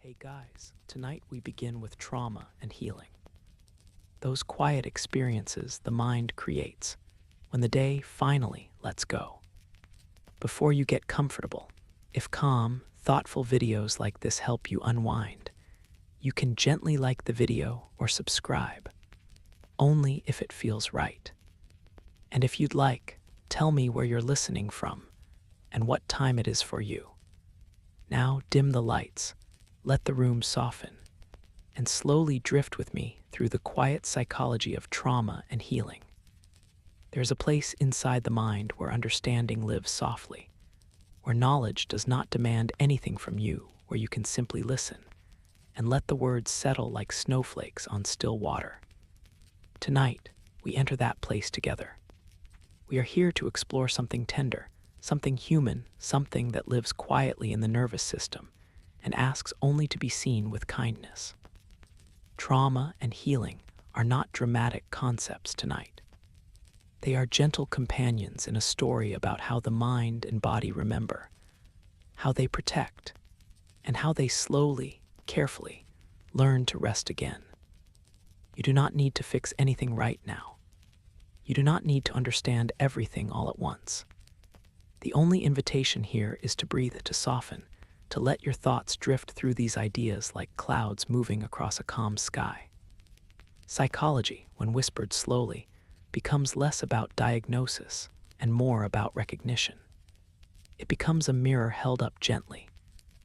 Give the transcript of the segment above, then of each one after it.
Hey guys, tonight we begin with trauma and healing. Those quiet experiences the mind creates when the day finally lets go. Before you get comfortable, if calm, thoughtful videos like this help you unwind, you can gently like the video or subscribe, only if it feels right. And if you'd like, tell me where you're listening from and what time it is for you. Now dim the lights, let the room soften, and slowly drift with me through the quiet psychology of trauma and healing. There's a place inside the mind where understanding lives softly, where knowledge does not demand anything from you, where you can simply listen and let the words settle like snowflakes on still water. Tonight, we enter that place together. We are here to explore something tender, something human, something that lives quietly in the nervous system and asks only to be seen with kindness. Trauma and healing are not dramatic concepts tonight. They are gentle companions in a story about how the mind and body remember, how they protect, and how they slowly, carefully, learn to rest again. You do not need to fix anything right now. You do not need to understand everything all at once. The only invitation here is to breathe, to soften, to let your thoughts drift through these ideas like clouds moving across a calm sky. Psychology, when whispered slowly, becomes less about diagnosis and more about recognition. It becomes a mirror held up gently,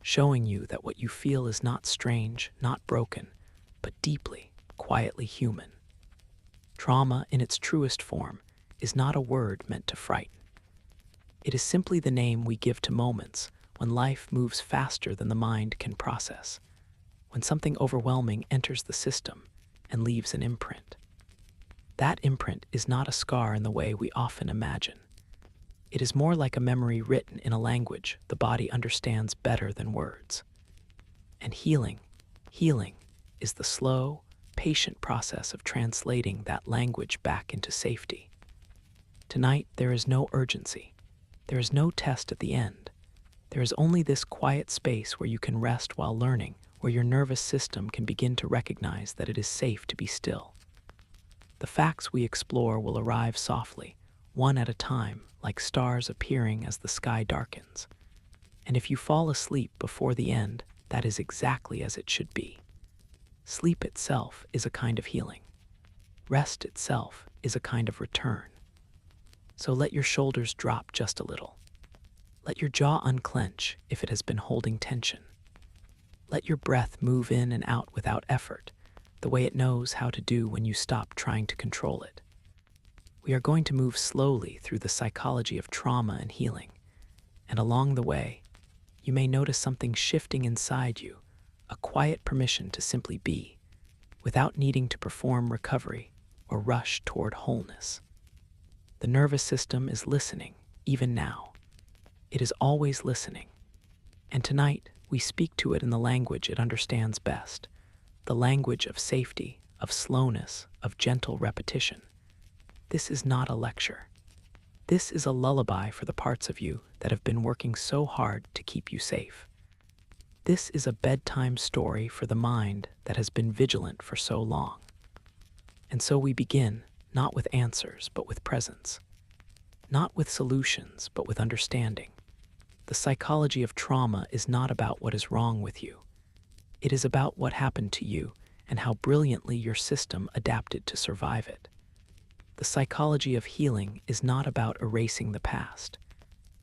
showing you that what you feel is not strange, not broken, but deeply, quietly human. Trauma, in its truest form, is not a word meant to frighten. It is simply the name we give to moments when life moves faster than the mind can process, when something overwhelming enters the system and leaves an imprint. That imprint is not a scar in the way we often imagine. It is more like a memory written in a language the body understands better than words. And healing is the slow, patient process of translating that language back into safety. Tonight, there is no urgency. There is no test at the end. There is only this quiet space where you can rest while learning, where your nervous system can begin to recognize that it is safe to be still. The facts we explore will arrive softly, one at a time, like stars appearing as the sky darkens. And if you fall asleep before the end, that is exactly as it should be. Sleep itself is a kind of healing. Rest itself is a kind of return. So let your shoulders drop just a little. Let your jaw unclench if it has been holding tension. Let your breath move in and out without effort, the way it knows how to do when you stop trying to control it. We are going to move slowly through the psychology of trauma and healing, and along the way, you may notice something shifting inside you, a quiet permission to simply be, without needing to perform recovery or rush toward wholeness. The nervous system is listening, even now. It is always listening. And tonight, we speak to it in the language it understands best, the language of safety, of slowness, of gentle repetition. This is not a lecture. This is a lullaby for the parts of you that have been working so hard to keep you safe. This is a bedtime story for the mind that has been vigilant for so long. And so we begin, not with answers, but with presence. Not with solutions, but with understanding. The psychology of trauma is not about what is wrong with you. It is about what happened to you and how brilliantly your system adapted to survive it. The psychology of healing is not about erasing the past.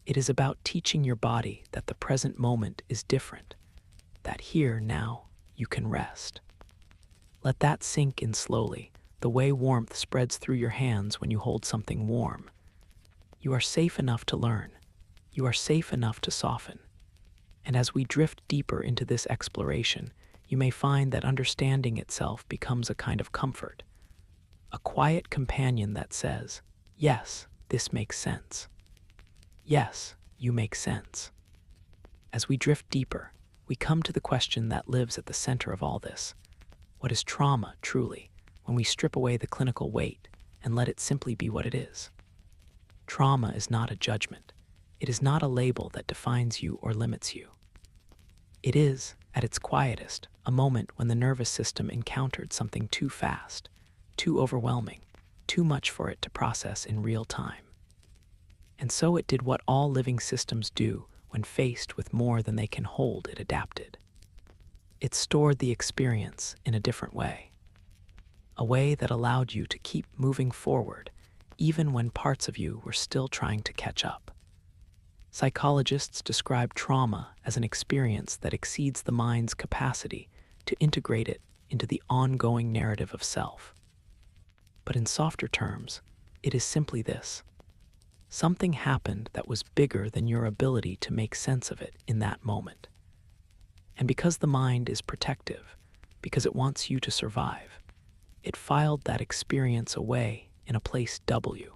It is about teaching your body that the present moment is different, that here, now, you can rest. Let that sink in slowly, the way warmth spreads through your hands when you hold something warm. You are safe enough to learn. You are safe enough to soften. And as we drift deeper into this exploration, you may find that understanding itself becomes a kind of comfort, a quiet companion that says, yes, this makes sense. Yes, you make sense. As we drift deeper, we come to the question that lives at the center of all this. What is trauma, truly, when we strip away the clinical weight and let it simply be what it is? Trauma is not a judgment. It is not a label that defines you or limits you. It is, At its quietest, a moment when the nervous system encountered something too fast, too overwhelming, too much for it to process in real time. And so it did what all living systems do when faced with more than they can hold. It adapted. It stored the experience in a different way, a way that allowed you to keep moving forward even when parts of you were still trying to catch up. Psychologists describe trauma as an experience that exceeds the mind's capacity to integrate it into the ongoing narrative of self. But in softer terms, it is simply this: something happened that was bigger than your ability to make sense of it in that moment. And because the mind is protective, because it wants you to survive, it filed that experience away in a place W.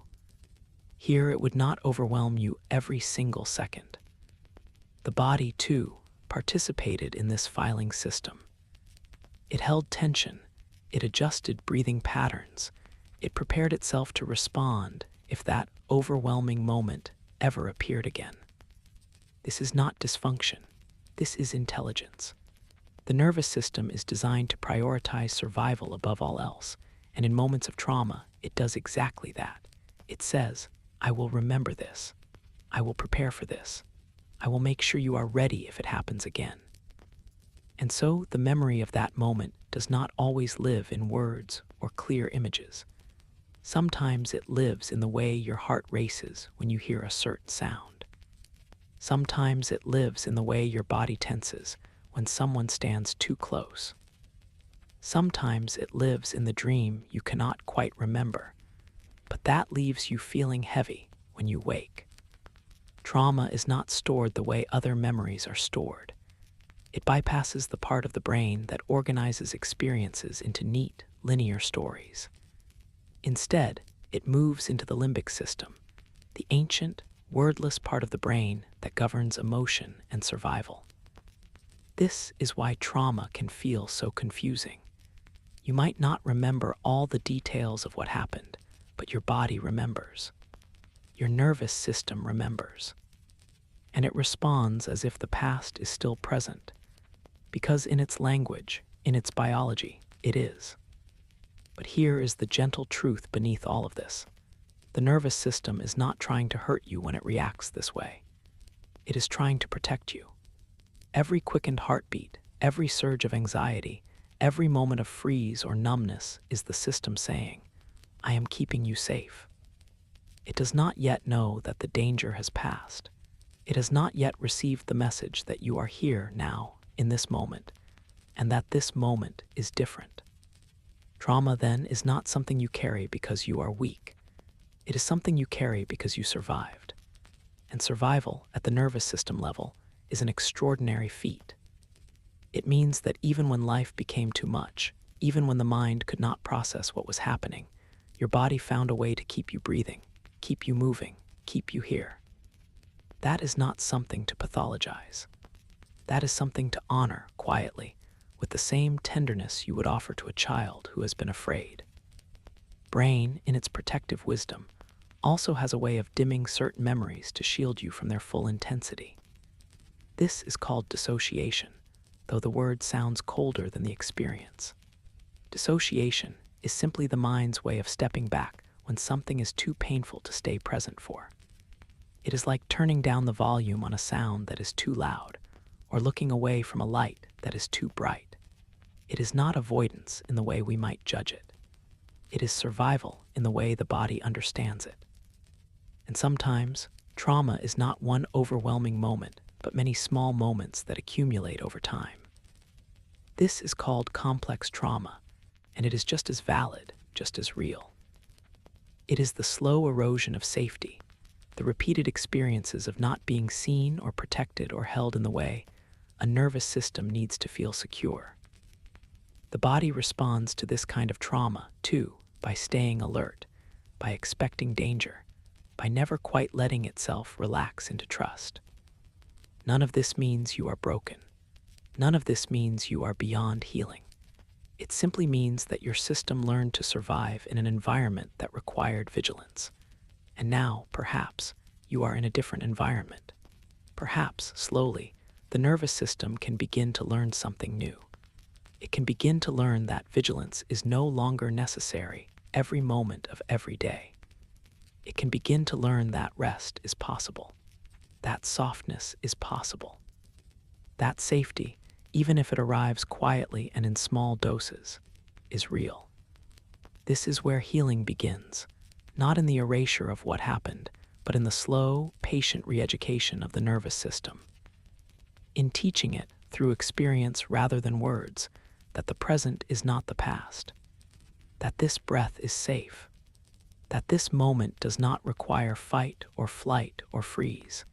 Here it would not overwhelm you every single second. The body, too, participated in this filing system. It held tension, it adjusted breathing patterns, it prepared itself to respond if that overwhelming moment ever appeared again. This is not dysfunction, this is intelligence. The nervous system is designed to prioritize survival above all else, and in moments of trauma, it does exactly that. It says, I will remember this. I will prepare for this. I will make sure you are ready if it happens again. And so the memory of that moment does not always live in words or clear images. Sometimes it lives in the way your heart races when you hear a certain sound. Sometimes it lives in the way your body tenses when someone stands too close. Sometimes it lives in the dream you cannot quite remember, but that leaves you feeling heavy when you wake. Trauma is not stored the way other memories are stored. It bypasses the part of the brain that organizes experiences into neat, linear stories. Instead, it moves into the limbic system, the ancient, wordless part of the brain that governs emotion and survival. This is why trauma can feel so confusing. You might not remember all the details of what happened, but your body remembers. Your nervous system remembers. And it responds as if the past is still present, because in its language, in its biology, it is. But here is the gentle truth beneath all of this. The nervous system is not trying to hurt you when it reacts this way. It is trying to protect you. Every quickened heartbeat, every surge of anxiety, every moment of freeze or numbness is the system saying, I am keeping you safe. It does not yet know that the danger has passed. It has not yet received the message that you are here now, in this moment, and that this moment is different. Trauma, then, is not something you carry because you are weak. It is something you carry because you survived. And survival, at the nervous system level, is an extraordinary feat. It means that even when life became too much, even when the mind could not process what was happening, your body found a way to keep you breathing, keep you moving, keep you here. That is not something to pathologize. That is something to honor quietly, with the same tenderness you would offer to a child who has been afraid. Brain, in its protective wisdom, also has a way of dimming certain memories to shield you from their full intensity. This is called dissociation, though the word sounds colder than the experience. Dissociation is simply the mind's way of stepping back when something is too painful to stay present for. It is like turning down the volume on a sound that is too loud, or looking away from a light that is too bright. It is not avoidance in the way we might judge it. It is survival in the way the body understands it. And sometimes, trauma is not one overwhelming moment, but many small moments that accumulate over time. This is called complex trauma, and it is just as valid, just as real. It is the slow erosion of safety, the repeated experiences of not being seen or protected or held in the way a nervous system needs to feel secure. The body responds to this kind of trauma, too, by staying alert, by expecting danger, by never quite letting itself relax into trust. None of this means you are broken. None of this means you are beyond healing. It simply means that your system learned to survive in an environment that required vigilance. And now, perhaps, you are in a different environment. Perhaps, slowly, the nervous system can begin to learn something new. It can begin to learn that vigilance is no longer necessary every moment of every day. It can begin to learn that rest is possible, that softness is possible, that safety, even if it arrives quietly and in small doses, is real. This is where healing begins, not in the erasure of what happened, but in the slow, patient re-education of the nervous system. In teaching it, through experience rather than words, that the present is not the past, that this breath is safe, that this moment does not require fight or flight or freeze,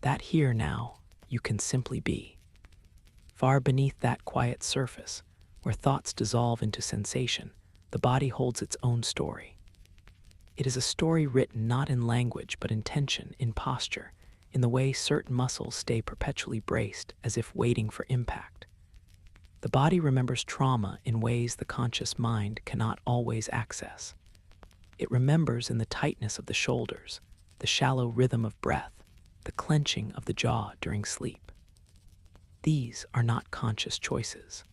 that here now you can simply be. Far beneath that quiet surface, where thoughts dissolve into sensation, the body holds its own story. It is a story written not in language but in tension, in posture, in the way certain muscles stay perpetually braced as if waiting for impact. The body remembers trauma in ways the conscious mind cannot always access. It remembers in the tightness of the shoulders, the shallow rhythm of breath, the clenching of the jaw during sleep. These are not conscious choices.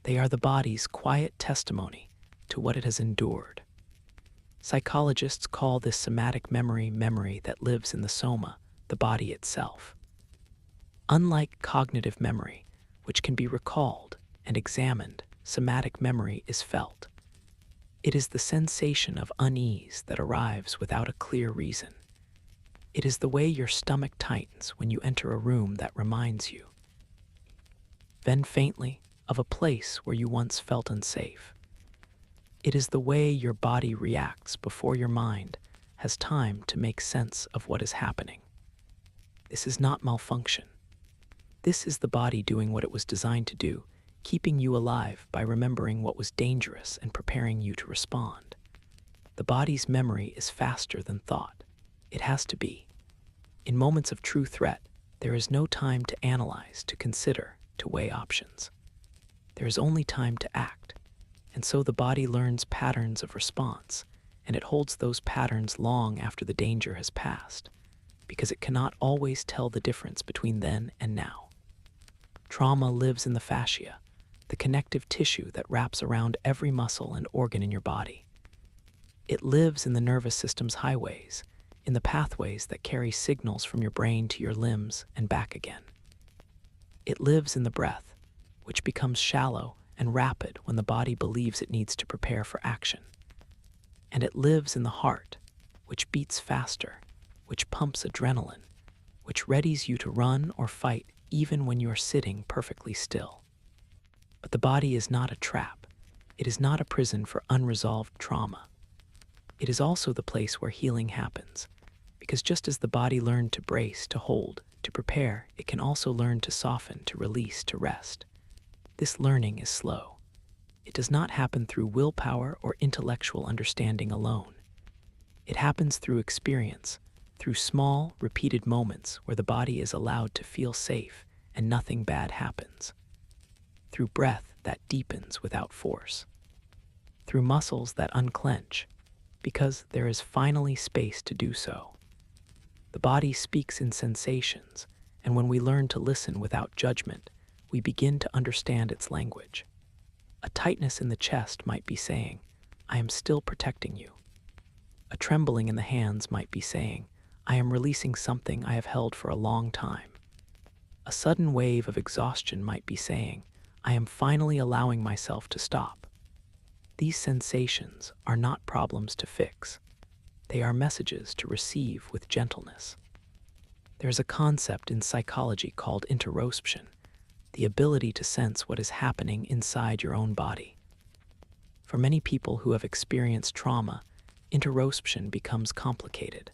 They are the body's quiet testimony to what it has endured. Psychologists call this somatic memory that lives in the soma, the body itself. Unlike cognitive memory, which can be recalled and examined, somatic memory is felt. It is the sensation of unease that arrives without a clear reason. It is the way your stomach tightens when you enter a room that reminds you, then faintly, of a place where you once felt unsafe. It is the way your body reacts before your mind has time to make sense of what is happening. This is not malfunction. This is the body doing what it was designed to do, keeping you alive by remembering what was dangerous and preparing you to respond. The body's memory is faster than thought. It has to be. In moments of true threat, there is no time to analyze, to consider, to weigh options. There is only time to act, and so the body learns patterns of response, and it holds those patterns long after the danger has passed, because it cannot always tell the difference between then and now. Trauma lives in the fascia, the connective tissue that wraps around every muscle and organ in your body. It lives in the nervous system's highways, in the pathways that carry signals from your brain to your limbs and back again. It lives in the breath, which becomes shallow and rapid when the body believes it needs to prepare for action. And it lives in the heart, which beats faster, which pumps adrenaline, which readies you to run or fight even when you are sitting perfectly still. But the body is not a trap. It is not a prison for unresolved trauma. It is also the place where healing happens, because just as the body learned to brace, to hold, to prepare, it can also learn to soften, to release, to rest. This learning is slow. It does not happen through willpower or intellectual understanding alone. It happens through experience, through small, repeated moments where the body is allowed to feel safe and nothing bad happens. Through breath that deepens without force. Through muscles that unclench, because there is finally space to do so. The body speaks in sensations, and when we learn to listen without judgment, we begin to understand its language. A tightness in the chest might be saying, "I am still protecting you." A trembling in the hands might be saying, "I am releasing something I have held for a long time." A sudden wave of exhaustion might be saying, "I am finally allowing myself to stop." These sensations are not problems to fix. They are messages to receive with gentleness. There is a concept in psychology called interoception, the ability to sense what is happening inside your own body. For many people who have experienced trauma, interoception becomes complicated.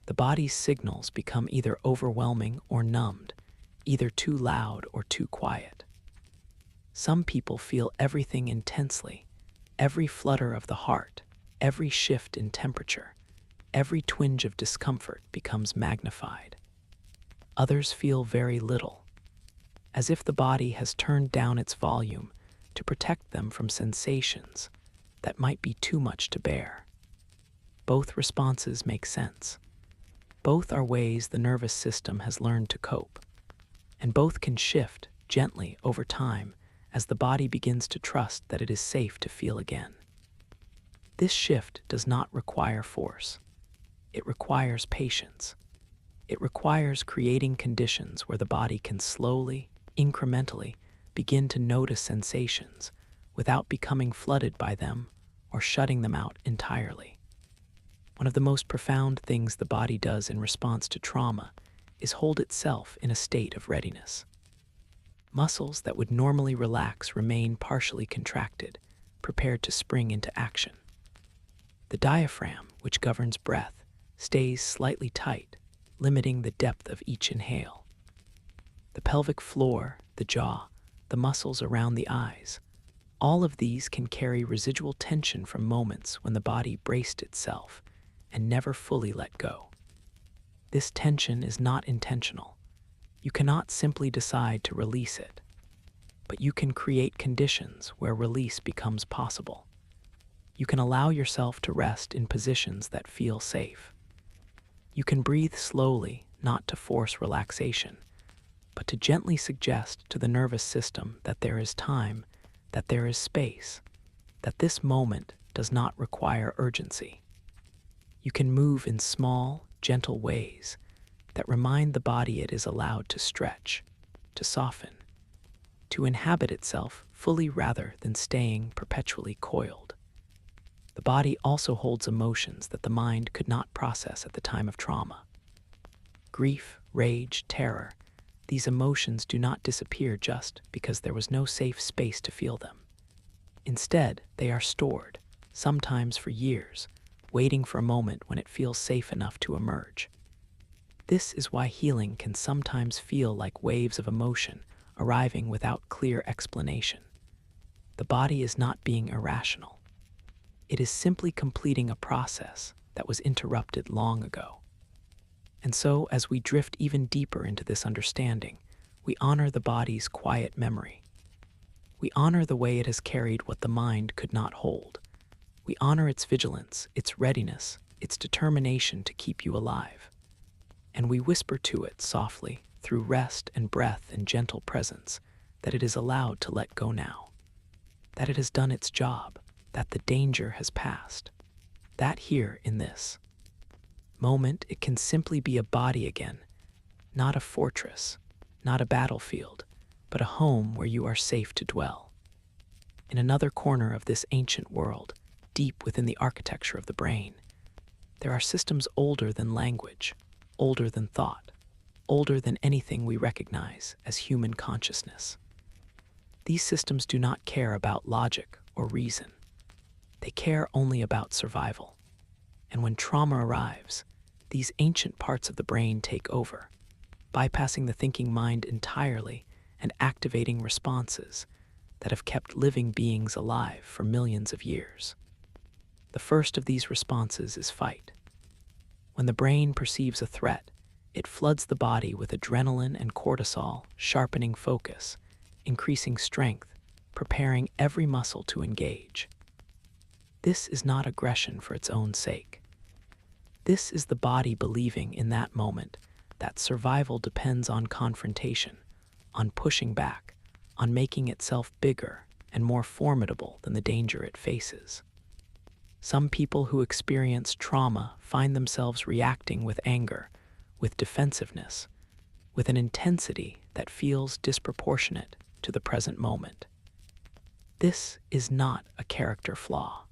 The body's signals become either overwhelming or numbed, either too loud or too quiet. Some people feel everything intensely, every flutter of the heart, every shift in temperature, every twinge of discomfort becomes magnified. Others feel very little, as if the body has turned down its volume to protect them from sensations that might be too much to bear. Both responses make sense. Both are ways the nervous system has learned to cope. and both can shift gently over time as the body begins to trust that it is safe to feel again. This shift does not require force. It requires patience. It requires creating conditions where the body can slowly, incrementally begin to notice sensations without becoming flooded by them or shutting them out entirely. One of the most profound things the body does in response to trauma is hold itself in a state of readiness. Muscles that would normally relax remain partially contracted, prepared to spring into action. The diaphragm, which governs breath, stays slightly tight, limiting the depth of each inhale. The pelvic floor, the jaw, the muscles around the eyes, all of these can carry residual tension from moments when the body braced itself and never fully let go. This tension is not intentional. You cannot simply decide to release it, but you can create conditions where release becomes possible. You can allow yourself to rest in positions that feel safe. You can breathe slowly, not to force relaxation, but to gently suggest to the nervous system that there is time, that there is space, that this moment does not require urgency. You can move in small, gentle ways that remind the body it is allowed to stretch, to soften, to inhabit itself fully rather than staying perpetually coiled. The body also holds emotions that the mind could not process at the time of trauma. Grief, rage, terror, these emotions do not disappear just because there was no safe space to feel them. Instead, they are stored, sometimes for years, waiting for a moment when it feels safe enough to emerge. This is why healing can sometimes feel like waves of emotion arriving without clear explanation. The body is not being irrational. It is simply completing a process that was interrupted long ago. And so, as we drift even deeper into this understanding, we honor the body's quiet memory. We honor the way it has carried what the mind could not hold. We honor its vigilance, its readiness, its determination to keep you alive. And we whisper to it softly, through rest and breath and gentle presence, that it is allowed to let go now, that it has done its job, that the danger has passed, that here in this moment it can simply be a body again, not a fortress, not a battlefield, but a home where you are safe to dwell. In another corner of this ancient world, deep within the architecture of the brain, there are systems older than language, older than thought, older than anything we recognize as human consciousness. These systems do not care about logic or reason. They care only about survival. And when trauma arrives, these ancient parts of the brain take over, bypassing the thinking mind entirely and activating responses that have kept living beings alive for millions of years. The first of these responses is fight. When the brain perceives a threat, it floods the body with adrenaline and cortisol, sharpening focus, increasing strength, preparing every muscle to engage. This is not aggression for its own sake. This is the body believing in that moment that survival depends on confrontation, on pushing back, on making itself bigger and more formidable than the danger it faces. Some people who experience trauma find themselves reacting with anger, with defensiveness, with an intensity that feels disproportionate to the present moment. This is not a character flaw.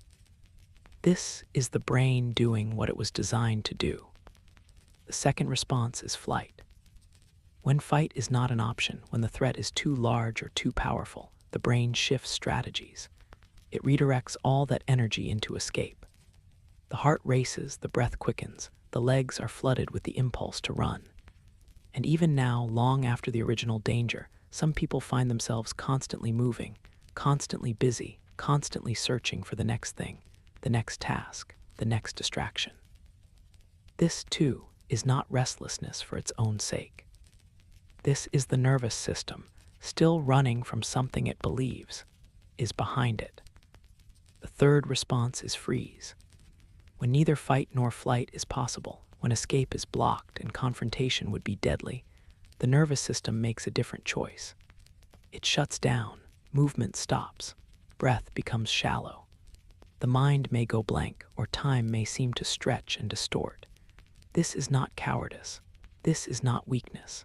This is the brain doing what it was designed to do. The second response is flight. When fight is not an option, when the threat is too large or too powerful, the brain shifts strategies. It redirects all that energy into escape. The heart races, the breath quickens, the legs are flooded with the impulse to run. And even now, long after the original danger, some people find themselves constantly moving, constantly busy, constantly searching for the next thing, the next task, the next distraction. This, too, is not restlessness for its own sake. This is the nervous system, still running from something it believes is behind it. The third response is freeze. When neither fight nor flight is possible, when escape is blocked and confrontation would be deadly, the nervous system makes a different choice. It shuts down, movement stops, breath becomes shallow. The mind may go blank, or time may seem to stretch and distort. This is not cowardice. This is not weakness.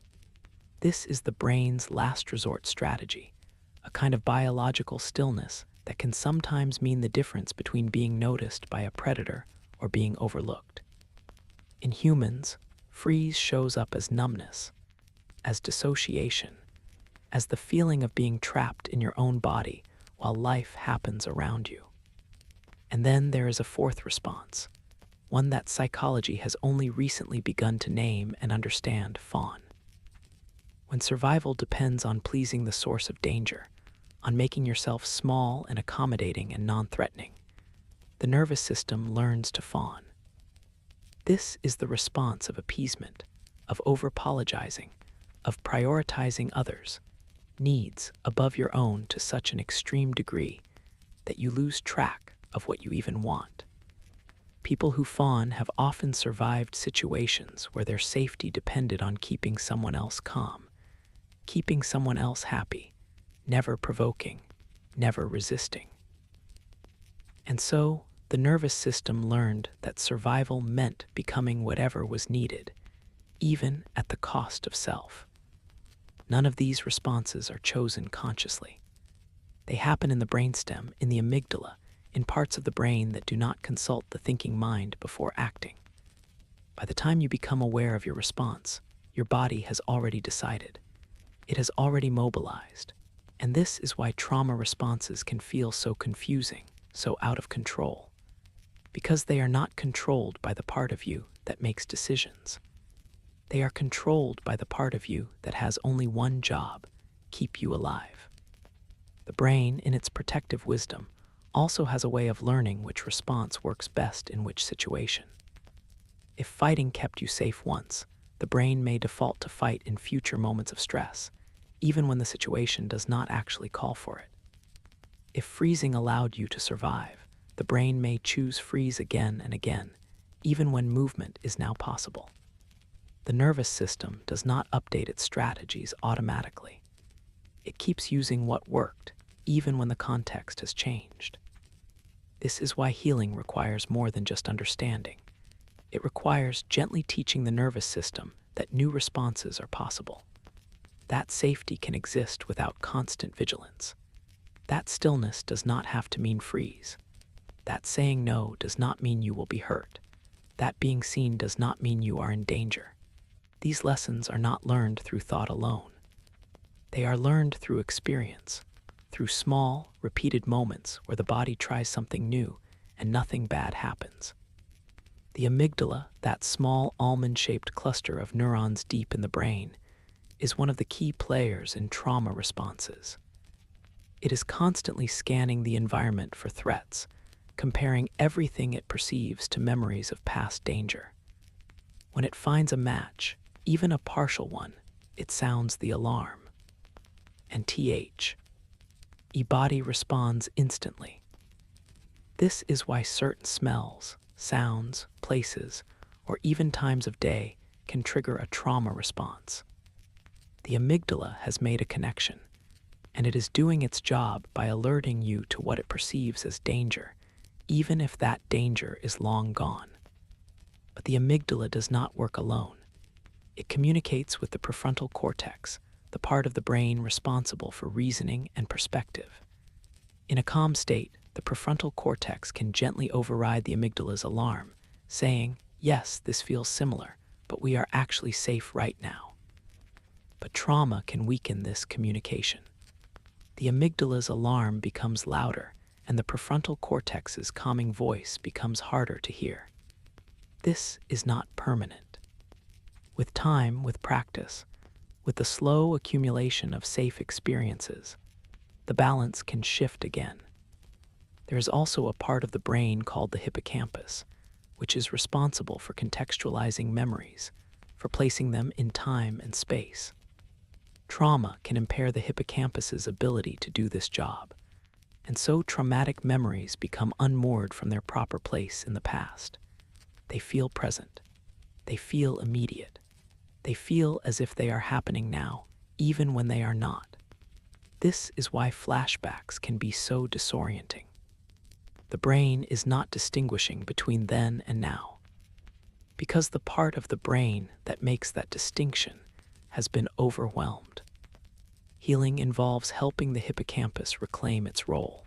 This is the brain's last resort strategy, a kind of biological stillness that can sometimes mean the difference between being noticed by a predator or being overlooked. In humans, freeze shows up as numbness, as dissociation, as the feeling of being trapped in your own body while life happens around you. And then there is a fourth response, one that psychology has only recently begun to name and understand: fawn. When survival depends on pleasing the source of danger, on making yourself small and accommodating and non-threatening, the nervous system learns to fawn. This is the response of appeasement, of over-apologizing, of prioritizing others' needs above your own to such an extreme degree that you lose track of what you even want. People who fawn have often survived situations where their safety depended on keeping someone else calm, keeping someone else happy, never provoking, never resisting. And so, the nervous system learned that survival meant becoming whatever was needed, even at the cost of self. None of these responses are chosen consciously. They happen in the brainstem, in the amygdala, in parts of the brain that do not consult the thinking mind before acting. By the time you become aware of your response, your body has already decided. It has already mobilized. And this is why trauma responses can feel so confusing, so out of control. Because they are not controlled by the part of you that makes decisions. They are controlled by the part of you that has only one job: keep you alive. The brain, in its protective wisdom, also has a way of learning which response works best in which situation. If fighting kept you safe once, the brain may default to fight in future moments of stress, even when the situation does not actually call for it. If freezing allowed you to survive, the brain may choose freeze again and again, even when movement is now possible. The nervous system does not update its strategies automatically. It keeps using what worked, even when the context has changed. This is why healing requires more than just understanding. It requires gently teaching the nervous system that new responses are possible. That safety can exist without constant vigilance. That stillness does not have to mean freeze. That saying no does not mean you will be hurt. That being seen does not mean you are in danger. These lessons are not learned through thought alone. They are learned through experience, through small, repeated moments where the body tries something new and nothing bad happens. The amygdala, that small almond-shaped cluster of neurons deep in the brain, is one of the key players in trauma responses. It is constantly scanning the environment for threats, comparing everything it perceives to memories of past danger. When it finds a match, even a partial one, it sounds the alarm. And body responds instantly. This is why certain smells, sounds, places, or even times of day can trigger a trauma response. The amygdala has made a connection, and it is doing its job by alerting you to what it perceives as danger, even if that danger is long gone. But the amygdala does not work alone. It communicates with the prefrontal cortex, the part of the brain responsible for reasoning and perspective. In a calm state, the prefrontal cortex can gently override the amygdala's alarm, saying, "Yes, this feels similar, but we are actually safe right now." But trauma can weaken this communication. The amygdala's alarm becomes louder, and the prefrontal cortex's calming voice becomes harder to hear. This is not permanent. With time, with practice, with the slow accumulation of safe experiences, the balance can shift again. There is also a part of the brain called the hippocampus, which is responsible for contextualizing memories, for placing them in time and space. Trauma can impair the hippocampus's ability to do this job, and so traumatic memories become unmoored from their proper place in the past. They feel present. They feel immediate. They feel as if they are happening now, even when they are not. This is why flashbacks can be so disorienting. The brain is not distinguishing between then and now, because the part of the brain that makes that distinction has been overwhelmed. Healing involves helping the hippocampus reclaim its role.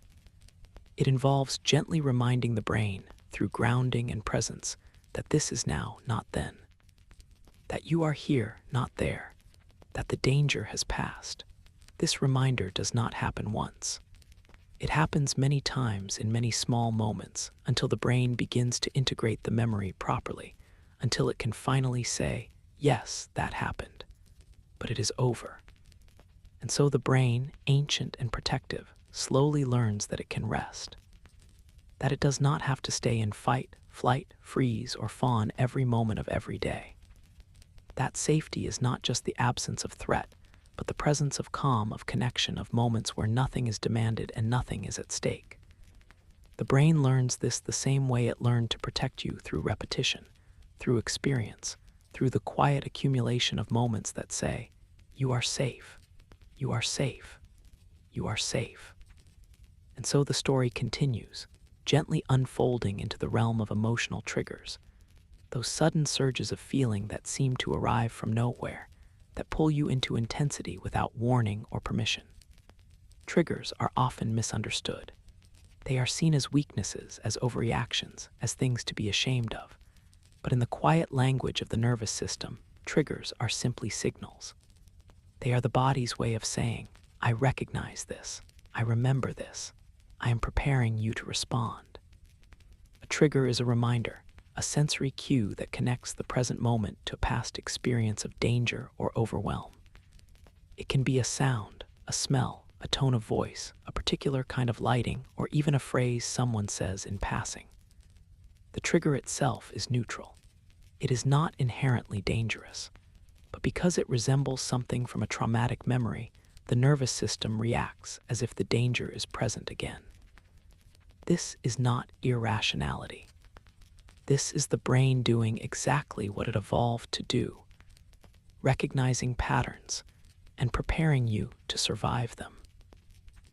It involves gently reminding the brain, through grounding and presence, that this is now, not then. That you are here, not there. That the danger has passed. This reminder does not happen once. It happens many times in many small moments until the brain begins to integrate the memory properly, until it can finally say, yes, that happened, but it is over. And so the brain, ancient and protective, slowly learns that it can rest, that it does not have to stay in fight, flight, freeze, or fawn every moment of every day. That safety is not just the absence of threat, but the presence of calm, of connection, of moments where nothing is demanded and nothing is at stake. The brain learns this the same way it learned to protect you, through repetition, through experience, through the quiet accumulation of moments that say, you are safe, you are safe, you are safe. And so the story continues, gently unfolding into the realm of emotional triggers, those sudden surges of feeling that seem to arrive from nowhere, that pull you into intensity without warning or permission. Triggers are often misunderstood. They are seen as weaknesses, as overreactions, as things to be ashamed of. But in the quiet language of the nervous system, triggers are simply signals. They are the body's way of saying, I recognize this, I remember this, I am preparing you to respond. A trigger is a reminder, a sensory cue that connects the present moment to a past experience of danger or overwhelm. It can be a sound, a smell, a tone of voice, a particular kind of lighting, or even a phrase someone says in passing. The trigger itself is neutral. It is not inherently dangerous, but because it resembles something from a traumatic memory, the nervous system reacts as if the danger is present again. This is not irrationality. This is the brain doing exactly what it evolved to do, recognizing patterns and preparing you to survive them.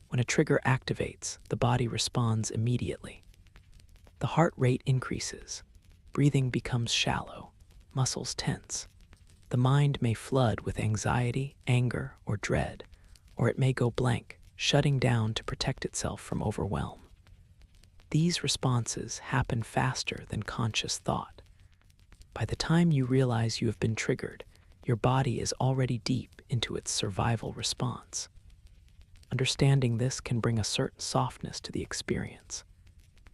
When a trigger activates, the body responds immediately. The heart rate increases, breathing becomes shallow, muscles tense. The mind may flood with anxiety, anger, or dread, or it may go blank, shutting down to protect itself from overwhelm. These responses happen faster than conscious thought. By the time you realize you have been triggered, your body is already deep into its survival response. Understanding this can bring a certain softness to the experience.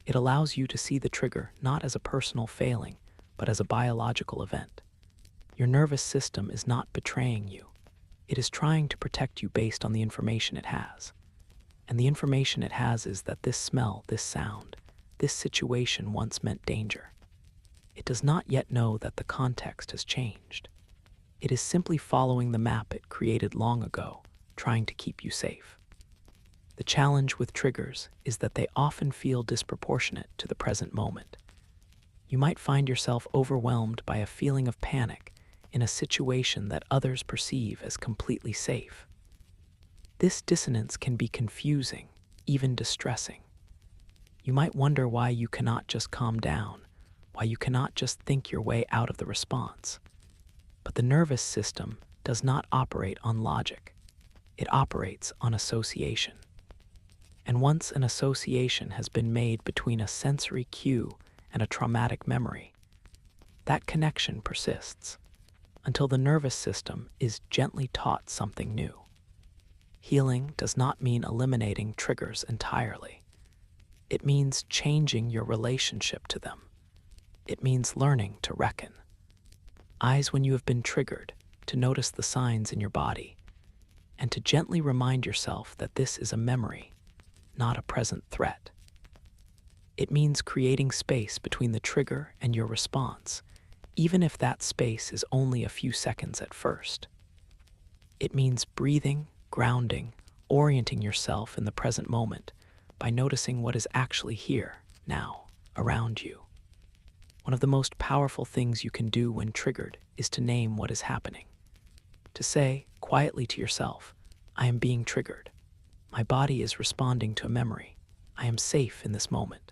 It allows you to see the trigger not as a personal failing, but as a biological event. Your nervous system is not betraying you. It is trying to protect you based on the information it has. And the information it has is that this smell, this sound, this situation once meant danger. It does not yet know that the context has changed. It is simply following the map it created long ago, trying to keep you safe. The challenge with triggers is that they often feel disproportionate to the present moment. You might find yourself overwhelmed by a feeling of panic in a situation that others perceive as completely safe. This dissonance can be confusing, even distressing. You might wonder why you cannot just calm down, why you cannot just think your way out of the response. But the nervous system does not operate on logic. It operates on association. And once an association has been made between a sensory cue and a traumatic memory, that connection persists until the nervous system is gently taught something new. Healing does not mean eliminating triggers entirely. It means changing your relationship to them. It means learning to reckon. Eyes when you have been triggered, to notice the signs in your body, and to gently remind yourself that this is a memory, not a present threat. It means creating space between the trigger and your response, even if that space is only a few seconds at first. It means breathing, grounding, orienting yourself in the present moment by noticing what is actually here, now, around you. One of the most powerful things you can do when triggered is to name what is happening. To say quietly to yourself, I am being triggered. My body is responding to a memory. I am safe in this moment.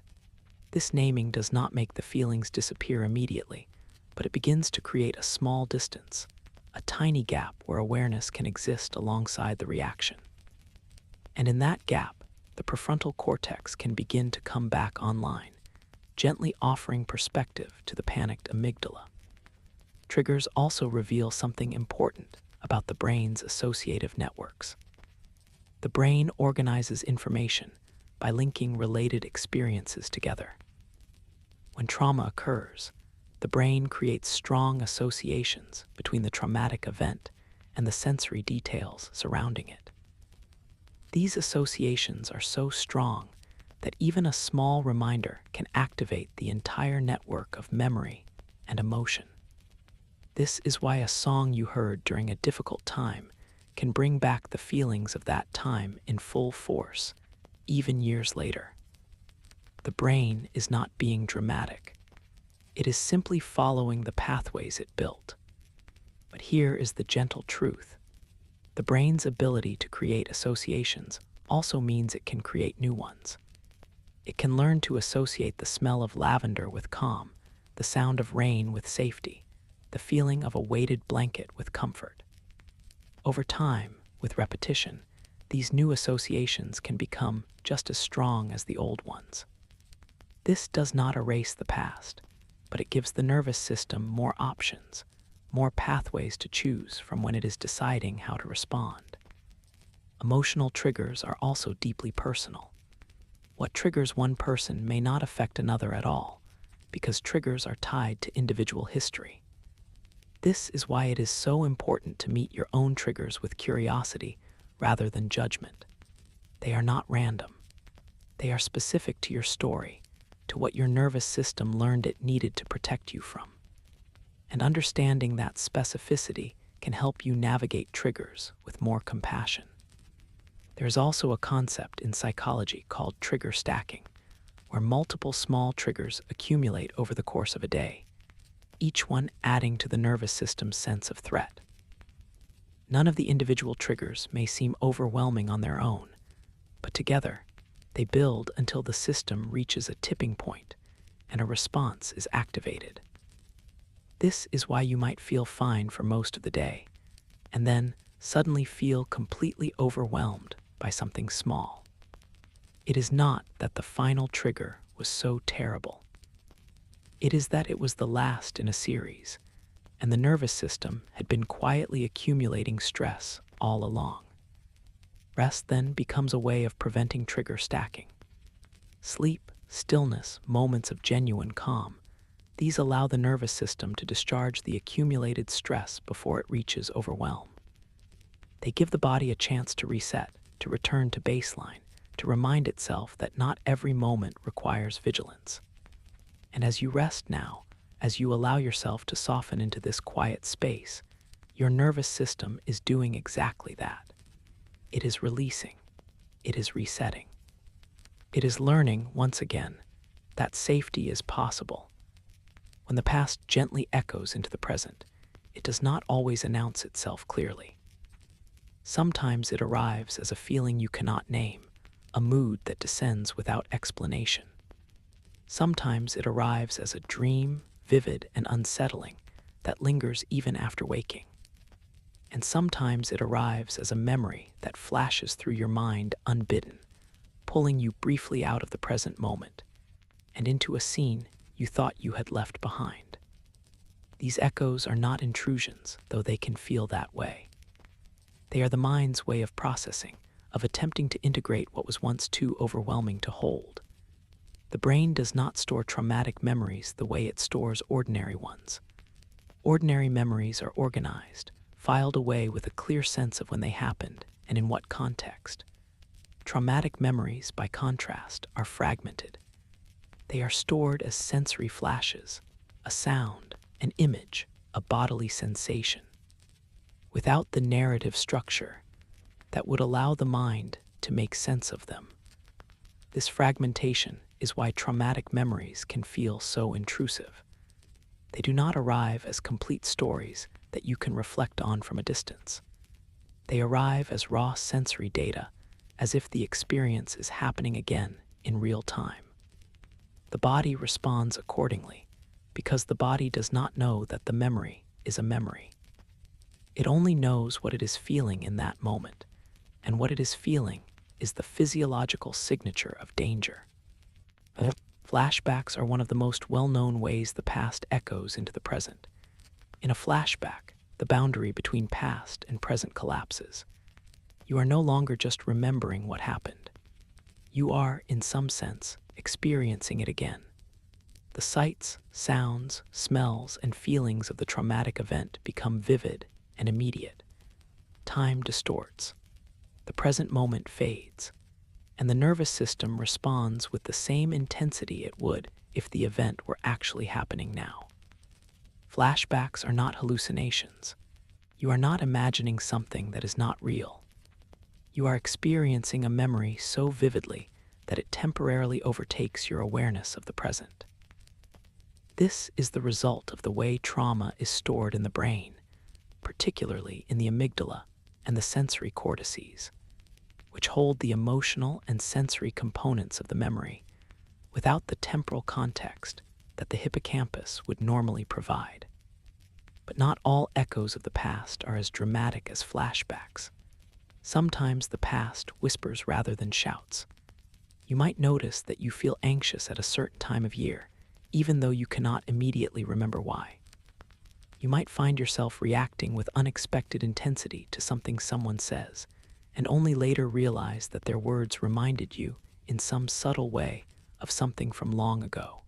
This naming does not make the feelings disappear immediately, but it begins to create a small distance, a tiny gap where awareness can exist alongside the reaction. And in that gap, the prefrontal cortex can begin to come back online, gently offering perspective to the panicked amygdala. Triggers also reveal something important about the brain's associative networks. The brain organizes information by linking related experiences together. When trauma occurs, the brain creates strong associations between the traumatic event and the sensory details surrounding it. These associations are so strong that even a small reminder can activate the entire network of memory and emotion. This is why a song you heard during a difficult time can bring back the feelings of that time in full force, even years later. The brain is not being dramatic. It is simply following the pathways it built. But here is the gentle truth. The brain's ability to create associations also means it can create new ones. It can learn to associate the smell of lavender with calm, the sound of rain with safety, the feeling of a weighted blanket with comfort. Over time, with repetition, these new associations can become just as strong as the old ones. This does not erase the past, but it gives the nervous system more options, more pathways to choose from when it is deciding how to respond. Emotional triggers are also deeply personal. What triggers one person may not affect another at all, because triggers are tied to individual history. This is why it is so important to meet your own triggers with curiosity rather than judgment. They are not random. They are specific to your story, to what your nervous system learned it needed to protect you from. And understanding that specificity can help you navigate triggers with more compassion. There is also a concept in psychology called trigger stacking, where multiple small triggers accumulate over the course of a day, each one adding to the nervous system's sense of threat. None of the individual triggers may seem overwhelming on their own, but together, they build until the system reaches a tipping point and a response is activated. This is why you might feel fine for most of the day, and then suddenly feel completely overwhelmed by something small. It is not that the final trigger was so terrible. It is that it was the last in a series, and the nervous system had been quietly accumulating stress all along. Rest then becomes a way of preventing trigger stacking. Sleep, stillness, moments of genuine calm, these allow the nervous system to discharge the accumulated stress before it reaches overwhelm. They give the body a chance to reset, to return to baseline, to remind itself that not every moment requires vigilance. And as you rest now, as you allow yourself to soften into this quiet space, your nervous system is doing exactly that. It is releasing. It is resetting. It is learning, once again, that safety is possible. When the past gently echoes into the present, it does not always announce itself clearly. Sometimes it arrives as a feeling you cannot name, a mood that descends without explanation. Sometimes it arrives as a dream, vivid and unsettling, that lingers even after waking. And sometimes it arrives as a memory that flashes through your mind unbidden, pulling you briefly out of the present moment and into a scene you thought you had left behind. These echoes are not intrusions, though they can feel that way. They are the mind's way of processing, of attempting to integrate what was once too overwhelming to hold. The brain does not store traumatic memories the way it stores ordinary ones. Ordinary memories are organized, filed away with a clear sense of when they happened and in what context. Traumatic memories, by contrast, are fragmented. They are stored as sensory flashes, a sound, an image, a bodily sensation, without the narrative structure that would allow the mind to make sense of them. This fragmentation is why traumatic memories can feel so intrusive. They do not arrive as complete stories that you can reflect on from a distance. They arrive as raw sensory data, as if the experience is happening again in real time. The body responds accordingly, because the body does not know that the memory is a memory. It only knows what it is feeling in that moment, and what it is feeling is the physiological signature of danger. Flashbacks are one of the most well-known ways the past echoes into the present. In a flashback, the boundary between past and present collapses. You are no longer just remembering what happened. You are, in some sense, experiencing it again. The sights, sounds, smells, and feelings of the traumatic event become vivid and immediate. Time distorts. The present moment fades, and the nervous system responds with the same intensity it would if the event were actually happening now. Flashbacks are not hallucinations. You are not imagining something that is not real. You are experiencing a memory so vividly that it temporarily overtakes your awareness of the present. This is the result of the way trauma is stored in the brain, particularly in the amygdala and the sensory cortices, which hold the emotional and sensory components of the memory without the temporal context that the hippocampus would normally provide. But not all echoes of the past are as dramatic as flashbacks. Sometimes the past whispers rather than shouts. You might notice that you feel anxious at a certain time of year, even though you cannot immediately remember why. You might find yourself reacting with unexpected intensity to something someone says, and only later realize that their words reminded you, in some subtle way, of something from long ago.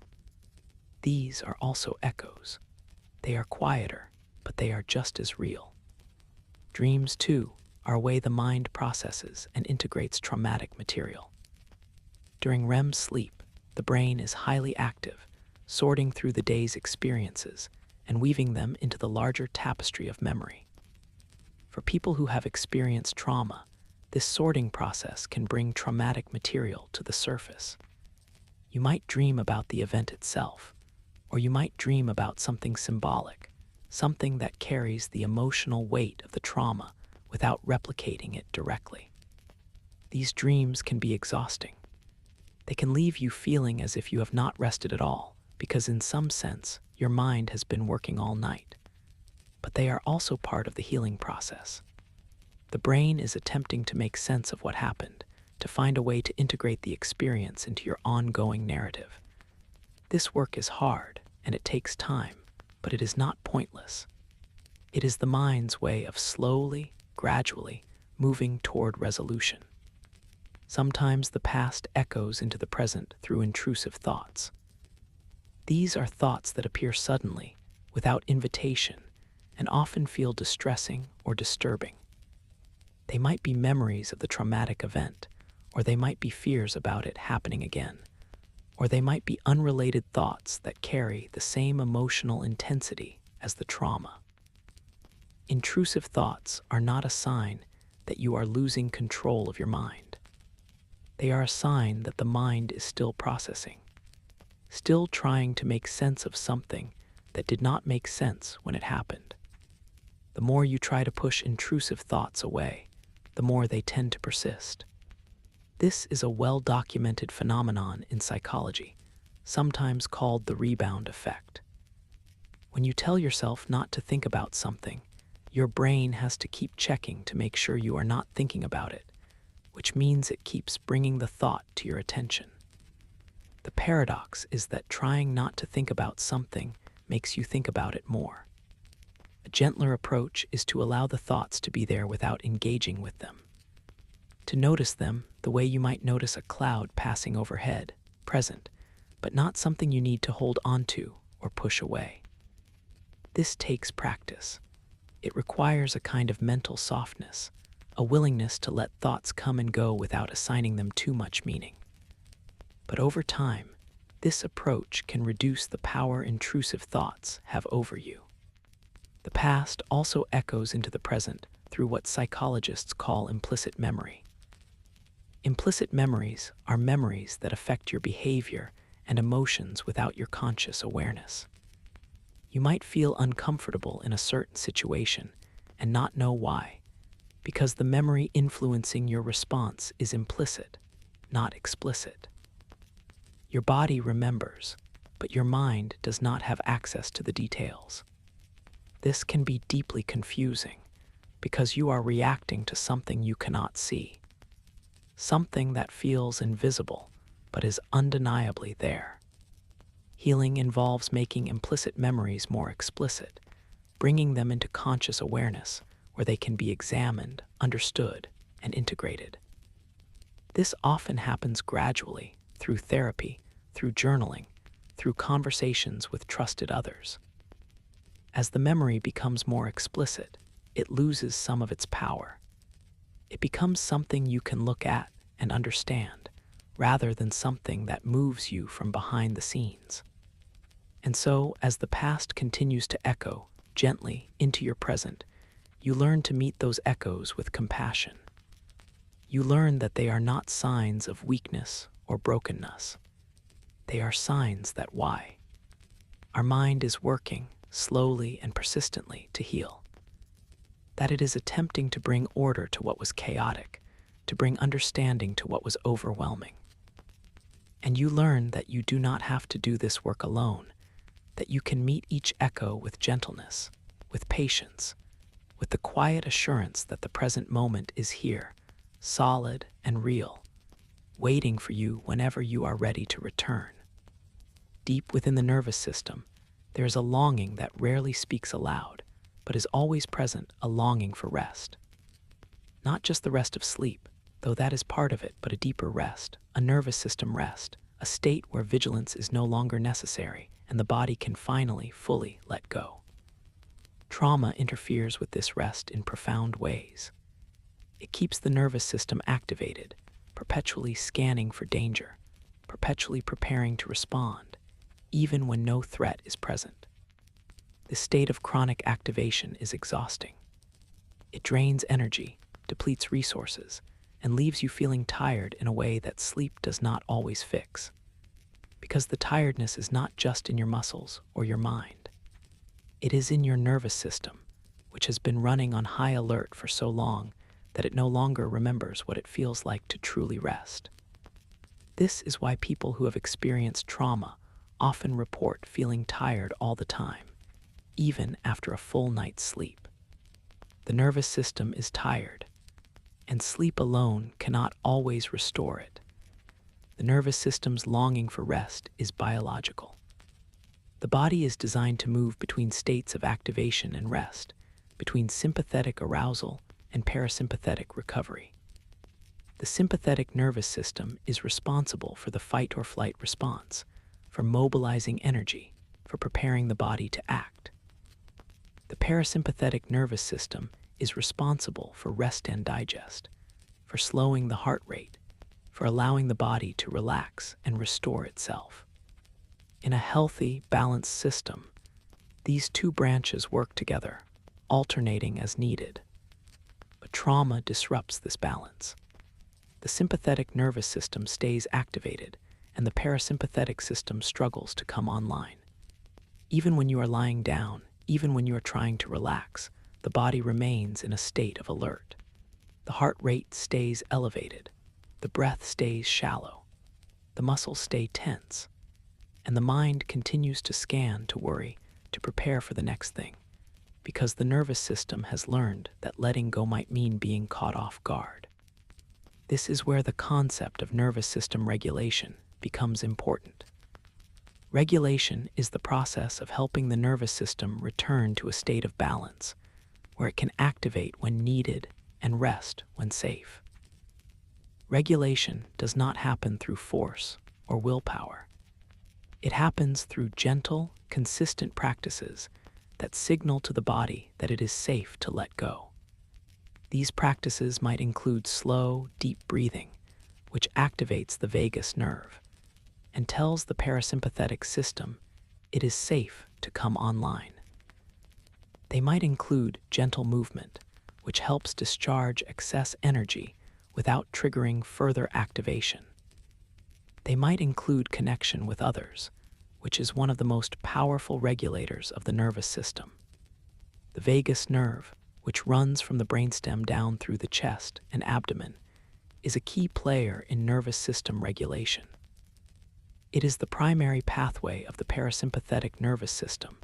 These are also echoes. They are quieter, but they are just as real. Dreams, too, are a way the mind processes and integrates traumatic material. During REM sleep, the brain is highly active, sorting through the day's experiences and weaving them into the larger tapestry of memory. For people who have experienced trauma, this sorting process can bring traumatic material to the surface. You might dream about the event itself, or you might dream about something symbolic, something that carries the emotional weight of the trauma without replicating it directly. These dreams can be exhausting. They can leave you feeling as if you have not rested at all, because in some sense, your mind has been working all night. But they are also part of the healing process. The brain is attempting to make sense of what happened, to find a way to integrate the experience into your ongoing narrative. This work is hard, and it takes time, but it is not pointless. It is the mind's way of slowly, gradually, moving toward resolution. Sometimes the past echoes into the present through intrusive thoughts. These are thoughts that appear suddenly, without invitation, and often feel distressing or disturbing. They might be memories of the traumatic event, or they might be fears about it happening again, or they might be unrelated thoughts that carry the same emotional intensity as the trauma. Intrusive thoughts are not a sign that you are losing control of your mind. They are a sign that the mind is still processing, still trying to make sense of something that did not make sense when it happened. The more you try to push intrusive thoughts away, the more they tend to persist. This is a well-documented phenomenon in psychology, sometimes called the rebound effect. When you tell yourself not to think about something, your brain has to keep checking to make sure you are not thinking about it, which means it keeps bringing the thought to your attention. The paradox is that trying not to think about something makes you think about it more. A gentler approach is to allow the thoughts to be there without engaging with them. To notice them the way you might notice a cloud passing overhead, present, but not something you need to hold onto or push away. This takes practice. It requires a kind of mental softness, a willingness to let thoughts come and go without assigning them too much meaning. But over time, this approach can reduce the power intrusive thoughts have over you. The past also echoes into the present through what psychologists call implicit memory. Implicit memories are memories that affect your behavior and emotions without your conscious awareness. You might feel uncomfortable in a certain situation and not know why, because the memory influencing your response is implicit, not explicit. Your body remembers, but your mind does not have access to the details. This can be deeply confusing because you are reacting to something you cannot see, something that feels invisible but is undeniably there. Healing involves making implicit memories more explicit, bringing them into conscious awareness where they can be examined, understood, and integrated. This often happens gradually through therapy, through journaling, through conversations with trusted others. As the memory becomes more explicit, it loses some of its power. It becomes something you can look at and understand, rather than something that moves you from behind the scenes. And so, as the past continues to echo gently into your present, you learn to meet those echoes with compassion. You learn that they are not signs of weakness or brokenness. They are signs that why? Our mind is working slowly and persistently to heal. That it is attempting to bring order to what was chaotic, to bring understanding to what was overwhelming. And you learn that you do not have to do this work alone, that you can meet each echo with gentleness, with patience, with the quiet assurance that the present moment is here, solid and real, waiting for you whenever you are ready to return. Deep within the nervous system, there is a longing that rarely speaks aloud, but is always present, a longing for rest. Not just the rest of sleep, though that is part of it, but a deeper rest, a nervous system rest, a state where vigilance is no longer necessary and the body can finally, fully let go. Trauma interferes with this rest in profound ways. It keeps the nervous system activated, perpetually scanning for danger, perpetually preparing to respond, even when no threat is present. This state of chronic activation is exhausting. It drains energy, depletes resources, and leaves you feeling tired in a way that sleep does not always fix. Because the tiredness is not just in your muscles or your mind. It is in your nervous system, which has been running on high alert for so long that it no longer remembers what it feels like to truly rest. This is why people who have experienced trauma often report feeling tired all the time, even after a full night's sleep. The nervous system is tired, and sleep alone cannot always restore it. The nervous system's longing for rest is biological. The body is designed to move between states of activation and rest, between sympathetic arousal and parasympathetic recovery. The sympathetic nervous system is responsible for the fight or flight response, for mobilizing energy, for preparing the body to act. The parasympathetic nervous system is responsible for rest and digest, for slowing the heart rate, for allowing the body to relax and restore itself. In a healthy, balanced system, these two branches work together, alternating as needed. But trauma disrupts this balance. The sympathetic nervous system stays activated, and the parasympathetic system struggles to come online. Even when you are lying down, even when you are trying to relax, the body remains in a state of alert. The heart rate stays elevated, the breath stays shallow, the muscles stay tense, and the mind continues to scan, to worry, to prepare for the next thing, because the nervous system has learned that letting go might mean being caught off guard. This is where the concept of nervous system regulation becomes important. Regulation is the process of helping the nervous system return to a state of balance, where it can activate when needed and rest when safe. Regulation does not happen through force or willpower. It happens through gentle, consistent practices that signal to the body that it is safe to let go. These practices might include slow, deep breathing, which activates the vagus nerve and tells the parasympathetic system it is safe to come online. They might include gentle movement, which helps discharge excess energy without triggering further activation. They might include connection with others, which is one of the most powerful regulators of the nervous system. The vagus nerve, which runs from the brainstem down through the chest and abdomen, is a key player in nervous system regulation. It is the primary pathway of the parasympathetic nervous system,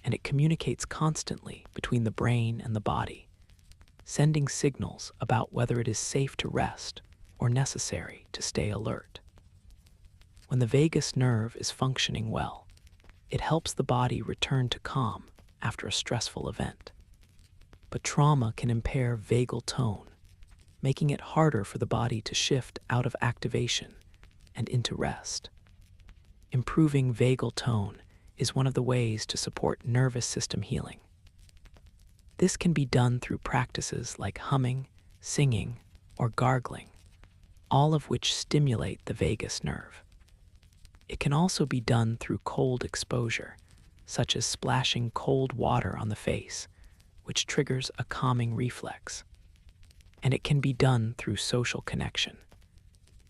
and it communicates constantly between the brain and the body, sending signals about whether it is safe to rest or necessary to stay alert. When the vagus nerve is functioning well, it helps the body return to calm after a stressful event. But trauma can impair vagal tone, making it harder for the body to shift out of activation and into rest. Improving vagal tone is one of the ways to support nervous system healing. This can be done through practices like humming, singing, or gargling, all of which stimulate the vagus nerve. It can also be done through cold exposure, such as splashing cold water on the face, which triggers a calming reflex. And it can be done through social connection,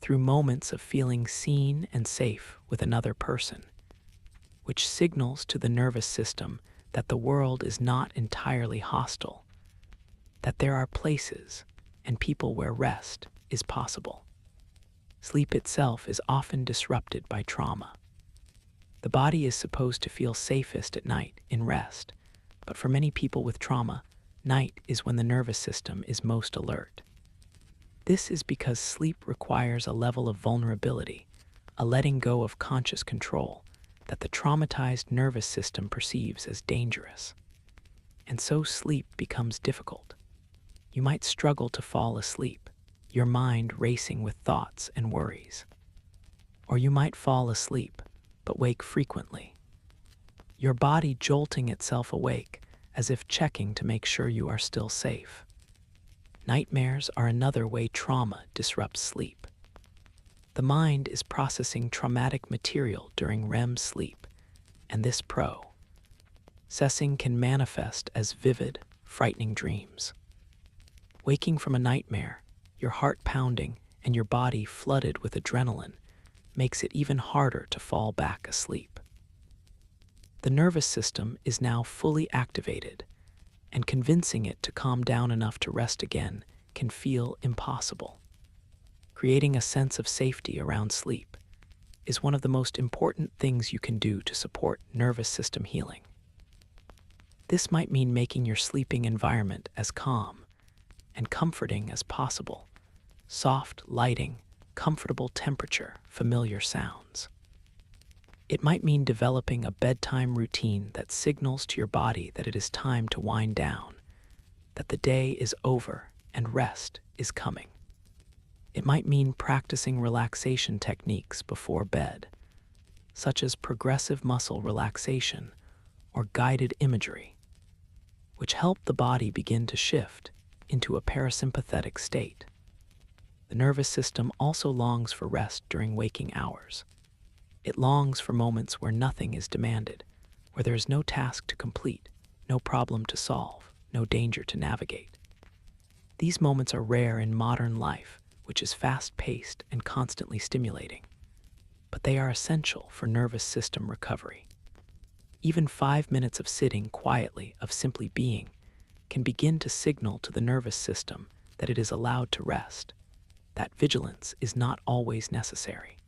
through moments of feeling seen and safe with another person, which signals to the nervous system that the world is not entirely hostile, that there are places and people where rest is possible. Sleep itself is often disrupted by trauma. The body is supposed to feel safest at night in rest, but for many people with trauma, night is when the nervous system is most alert. This is because sleep requires a level of vulnerability, a letting go of conscious control that the traumatized nervous system perceives as dangerous. And so sleep becomes difficult. You might struggle to fall asleep, your mind racing with thoughts and worries. Or you might fall asleep, but wake frequently, your body jolting itself awake as if checking to make sure you are still safe. Nightmares are another way trauma disrupts sleep. The mind is processing traumatic material during REM sleep, and this processing can manifest as vivid, frightening dreams. Waking from a nightmare, your heart pounding and your body flooded with adrenaline, makes it even harder to fall back asleep. The nervous system is now fully activated, and convincing it to calm down enough to rest again can feel impossible. Creating a sense of safety around sleep is one of the most important things you can do to support nervous system healing. This might mean making your sleeping environment as calm and comforting as possible. Soft lighting, comfortable temperature, familiar sounds. It might mean developing a bedtime routine that signals to your body that it is time to wind down, that the day is over and rest is coming. It might mean practicing relaxation techniques before bed, such as progressive muscle relaxation or guided imagery, which help the body begin to shift into a parasympathetic state. The nervous system also longs for rest during waking hours. It longs for moments where nothing is demanded, where there is no task to complete, no problem to solve, no danger to navigate. These moments are rare in modern life, which is fast-paced and constantly stimulating, but they are essential for nervous system recovery. Even 5 minutes of sitting quietly, of simply being, can begin to signal to the nervous system that it is allowed to rest, that vigilance is not always necessary.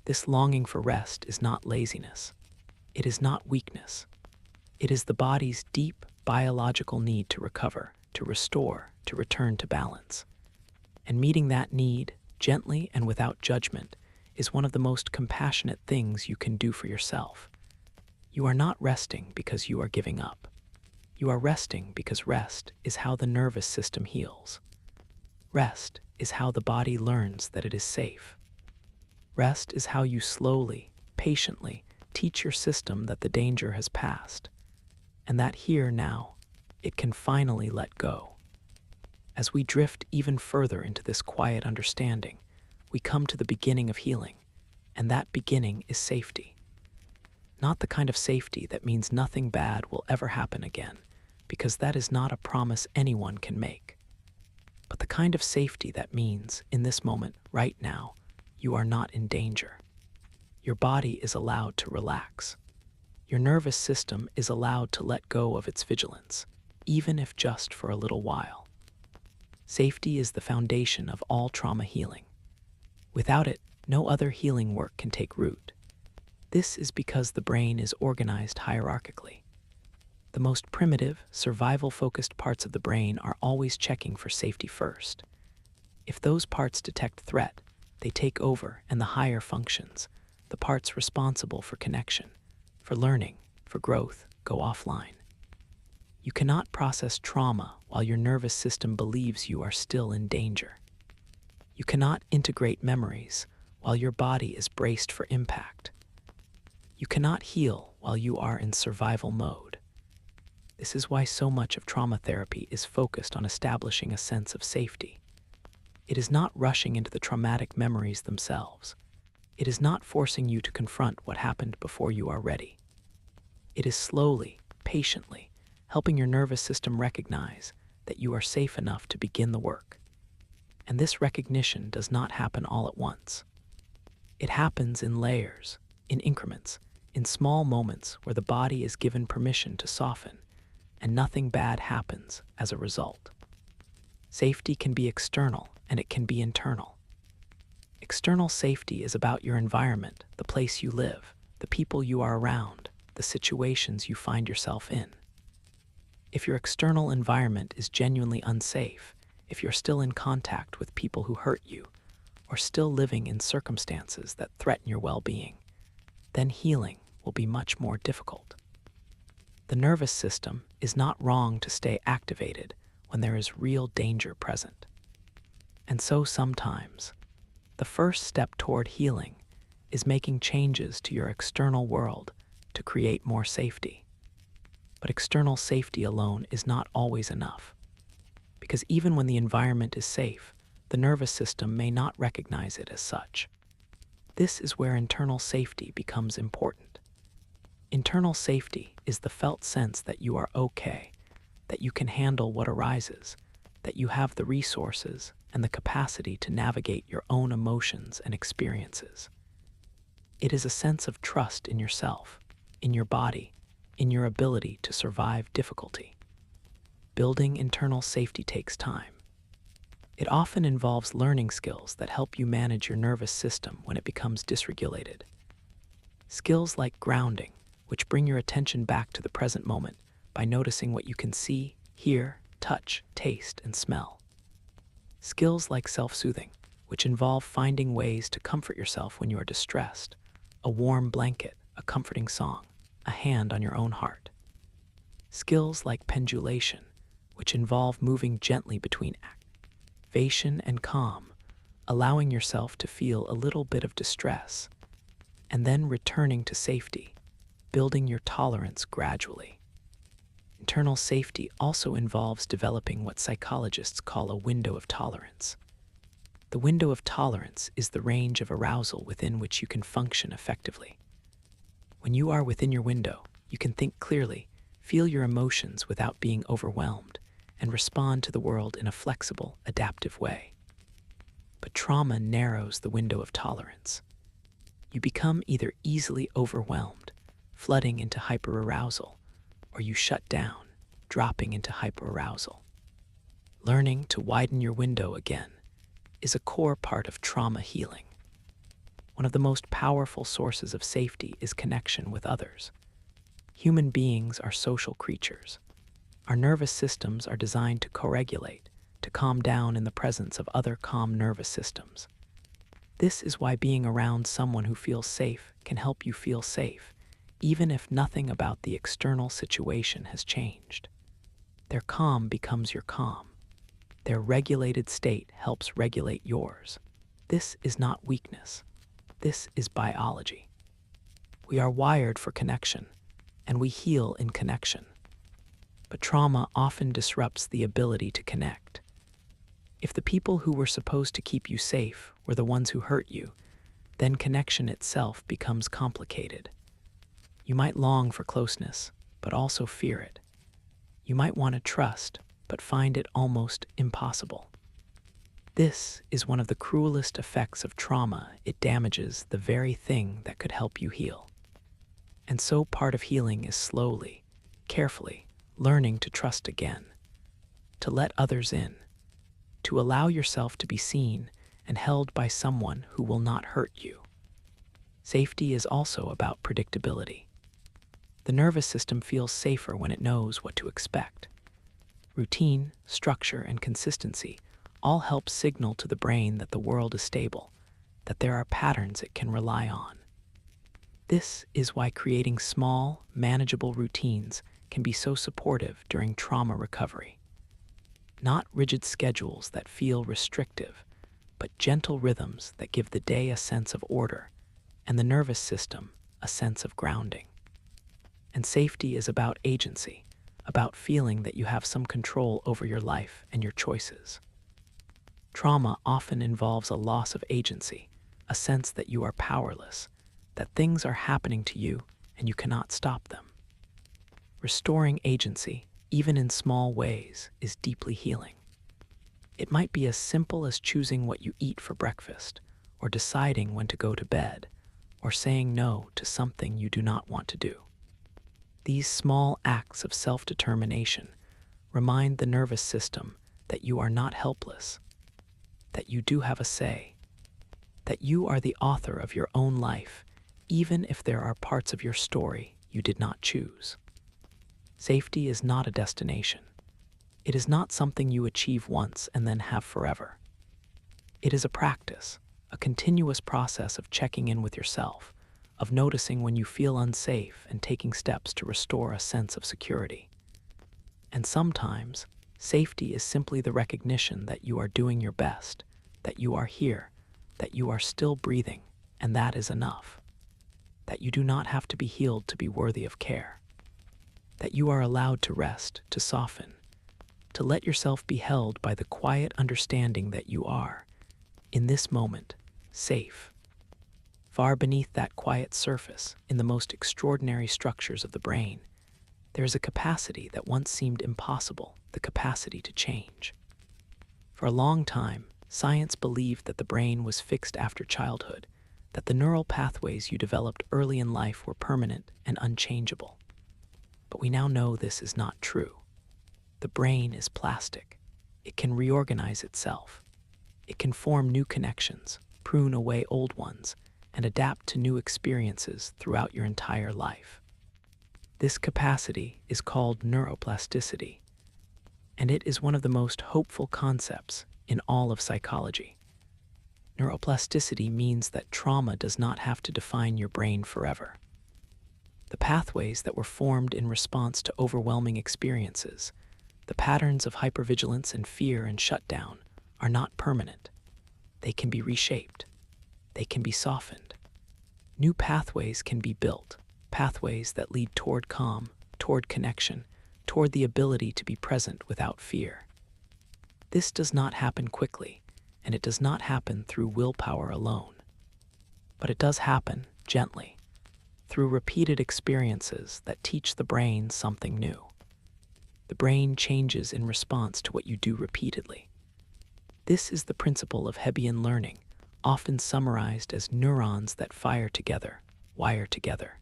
This longing for rest is not laziness. It is not weakness. It is the body's deep biological need to recover, to restore, to return to balance. And meeting that need, gently and without judgment, is one of the most compassionate things you can do for yourself. You are not resting because you are giving up. You are resting because rest is how the nervous system heals. Rest is how the body learns that it is safe. Rest is how you slowly, patiently teach your system that the danger has passed, and that here now, it can finally let go. As we drift even further into this quiet understanding, we come to the beginning of healing, and that beginning is safety. Not the kind of safety that means nothing bad will ever happen again, because that is not a promise anyone can make. But the kind of safety that means, in this moment, right now, you are not in danger. your body is allowed to relax. Your nervous system is allowed to let go of its vigilance, even if just for a little while. Safety is the foundation of all trauma healing. Without it, no other healing work can take root. This is because the brain is organized hierarchically. The most primitive, survival-focused parts of the brain are always checking for safety first. If those parts detect threat, they take over, and the higher functions, the parts responsible for connection, for learning, for growth, go offline. You cannot process trauma while your nervous system believes you are still in danger. You cannot integrate memories while your body is braced for impact. You cannot heal while you are in survival mode. This is why so much of trauma therapy is focused on establishing a sense of safety. It is not rushing into the traumatic memories themselves. It is not forcing you to confront what happened before you are ready. It is slowly, patiently, helping your nervous system recognize that you are safe enough to begin the work. And this recognition does not happen all at once. It happens in layers, in increments, in small moments where the body is given permission to soften, and nothing bad happens as a result. Safety can be external, and it can be internal. External safety is about your environment, the place you live, the people you are around, the situations you find yourself in. If your external environment is genuinely unsafe, if you're still in contact with people who hurt you, or still living in circumstances that threaten your well-being, then healing will be much more difficult. The nervous system is not wrong to stay activated when there is real danger present. And so sometimes, the first step toward healing is making changes to your external world to create more safety. But external safety alone is not always enough, because even when the environment is safe, the nervous system may not recognize it as such. This is where internal safety becomes important. Internal safety is the felt sense that you are okay, that you can handle what arises, that you have the resources and the capacity to navigate your own emotions and experiences. It is a sense of trust in yourself, in your body, in your ability to survive difficulty. Building internal safety takes time. It often involves learning skills that help you manage your nervous system when it becomes dysregulated. Skills like grounding, which bring your attention back to the present moment by noticing what you can see, hear, touch, taste, and smell. Skills like self-soothing, which involve finding ways to comfort yourself when you are distressed, a warm blanket, a comforting song, a hand on your own heart. Skills like pendulation, which involve moving gently between activation and calm, allowing yourself to feel a little bit of distress, and then returning to safety, building your tolerance gradually. Internal safety also involves developing what psychologists call a window of tolerance. The window of tolerance is the range of arousal within which you can function effectively. When you are within your window, you can think clearly, feel your emotions without being overwhelmed, and respond to the world in a flexible, adaptive way. But trauma narrows the window of tolerance. You become either easily overwhelmed, flooding into hyperarousal, or you shut down, dropping into hyperarousal. Learning to widen your window again is a core part of trauma healing. One of the most powerful sources of safety is connection with others. Human beings are social creatures. Our nervous systems are designed to co-regulate, to calm down in the presence of other calm nervous systems. This is why being around someone who feels safe can help you feel safe, even if nothing about the external situation has changed. Their calm becomes your calm. Their regulated state helps regulate yours. This is not weakness. This is biology. We are wired for connection, and we heal in connection. But trauma often disrupts the ability to connect. If the people who were supposed to keep you safe were the ones who hurt you, then connection itself becomes complicated. You might long for closeness, but also fear it. You might want to trust, but find it almost impossible. This is one of the cruelest effects of trauma. It damages the very thing that could help you heal. And so part of healing is slowly, carefully, learning to trust again, to let others in, to allow yourself to be seen and held by someone who will not hurt you. Safety is also about predictability. The nervous system feels safer when it knows what to expect. Routine, structure, and consistency all help signal to the brain that the world is stable, that there are patterns it can rely on. This is why creating small, manageable routines can be so supportive during trauma recovery. Not rigid schedules that feel restrictive, but gentle rhythms that give the day a sense of order and the nervous system a sense of grounding. And safety is about agency, about feeling that you have some control over your life and your choices. Trauma often involves a loss of agency, a sense that you are powerless, that things are happening to you and you cannot stop them. Restoring agency, even in small ways, is deeply healing. It might be as simple as choosing what you eat for breakfast, or deciding when to go to bed, or saying no to something you do not want to do. These small acts of self-determination remind the nervous system that you are not helpless, that you do have a say, that you are the author of your own life, even if there are parts of your story you did not choose. Safety is not a destination. It is not something you achieve once and then have forever. It is a practice, a continuous process of checking in with yourself, of noticing when you feel unsafe and taking steps to restore a sense of security. And sometimes, safety is simply the recognition that you are doing your best, that you are here, that you are still breathing, and that is enough. That you do not have to be healed to be worthy of care. That you are allowed to rest, to soften, to let yourself be held by the quiet understanding that you are, in this moment, safe. Far beneath that quiet surface, in the most extraordinary structures of the brain, there is a capacity that once seemed impossible, the capacity to change. For a long time, science believed that the brain was fixed after childhood, that the neural pathways you developed early in life were permanent and unchangeable. But we now know this is not true. The brain is plastic. It can reorganize itself. It can form new connections, prune away old ones, and adapt to new experiences throughout your entire life. This capacity is called neuroplasticity, and it is one of the most hopeful concepts in all of psychology. Neuroplasticity means that trauma does not have to define your brain forever. The pathways that were formed in response to overwhelming experiences, the patterns of hypervigilance and fear and shutdown, are not permanent. They can be reshaped. They can be softened. New pathways can be built, pathways that lead toward calm, toward connection, toward the ability to be present without fear. This does not happen quickly, and it does not happen through willpower alone. But it does happen gently, through repeated experiences that teach the brain something new. The brain changes in response to what you do repeatedly. This is the principle of Hebbian learning, often summarized as neurons that fire together, wire together.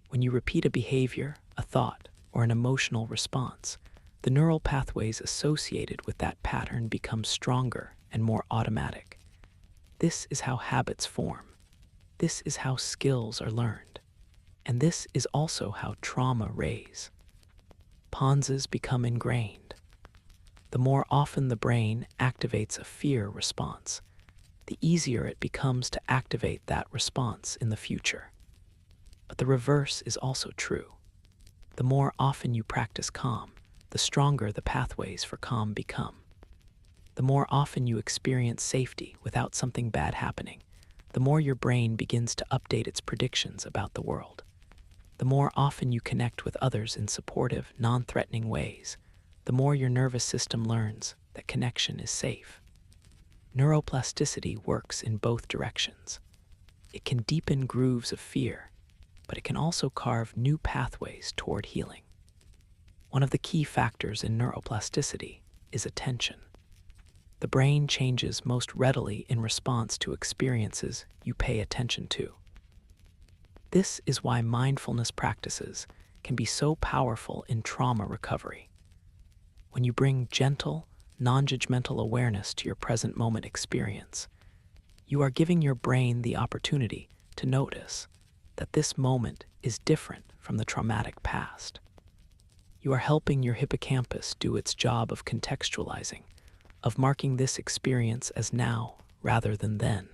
When you repeat a behavior, a thought, or an emotional response, the neural pathways associated with that pattern become stronger and more automatic. This is how habits form. This is how skills are learned. And this is also how trauma rays. Ponzes become ingrained. The more often the brain activates a fear response, the easier it becomes to activate that response in the future. But the reverse is also true. The more often you practice calm, the stronger the pathways for calm become. The more often you experience safety without something bad happening, the more your brain begins to update its predictions about the world. The more often you connect with others in supportive, non-threatening ways, the more your nervous system learns that connection is safe. Neuroplasticity works in both directions. It can deepen grooves of fear, but it can also carve new pathways toward healing. One of the key factors in neuroplasticity is attention. The brain changes most readily in response to experiences you pay attention to. This is why mindfulness practices can be so powerful in trauma recovery. When you bring gentle, non-judgmental awareness to your present moment experience, you are giving your brain the opportunity to notice that this moment is different from the traumatic past. You are helping your hippocampus do its job of contextualizing, of marking this experience as now rather than then.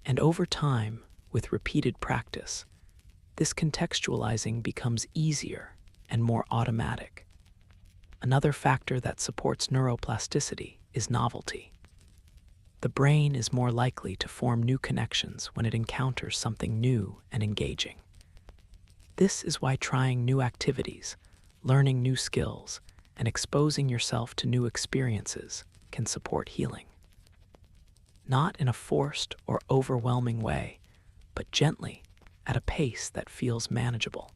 And over time, with repeated practice, this contextualizing becomes easier and more automatic. Another factor that supports neuroplasticity is novelty. The brain is more likely to form new connections when it encounters something new and engaging. This is why trying new activities, learning new skills, and exposing yourself to new experiences can support healing. Not in a forced or overwhelming way, but gently, at a pace that feels manageable.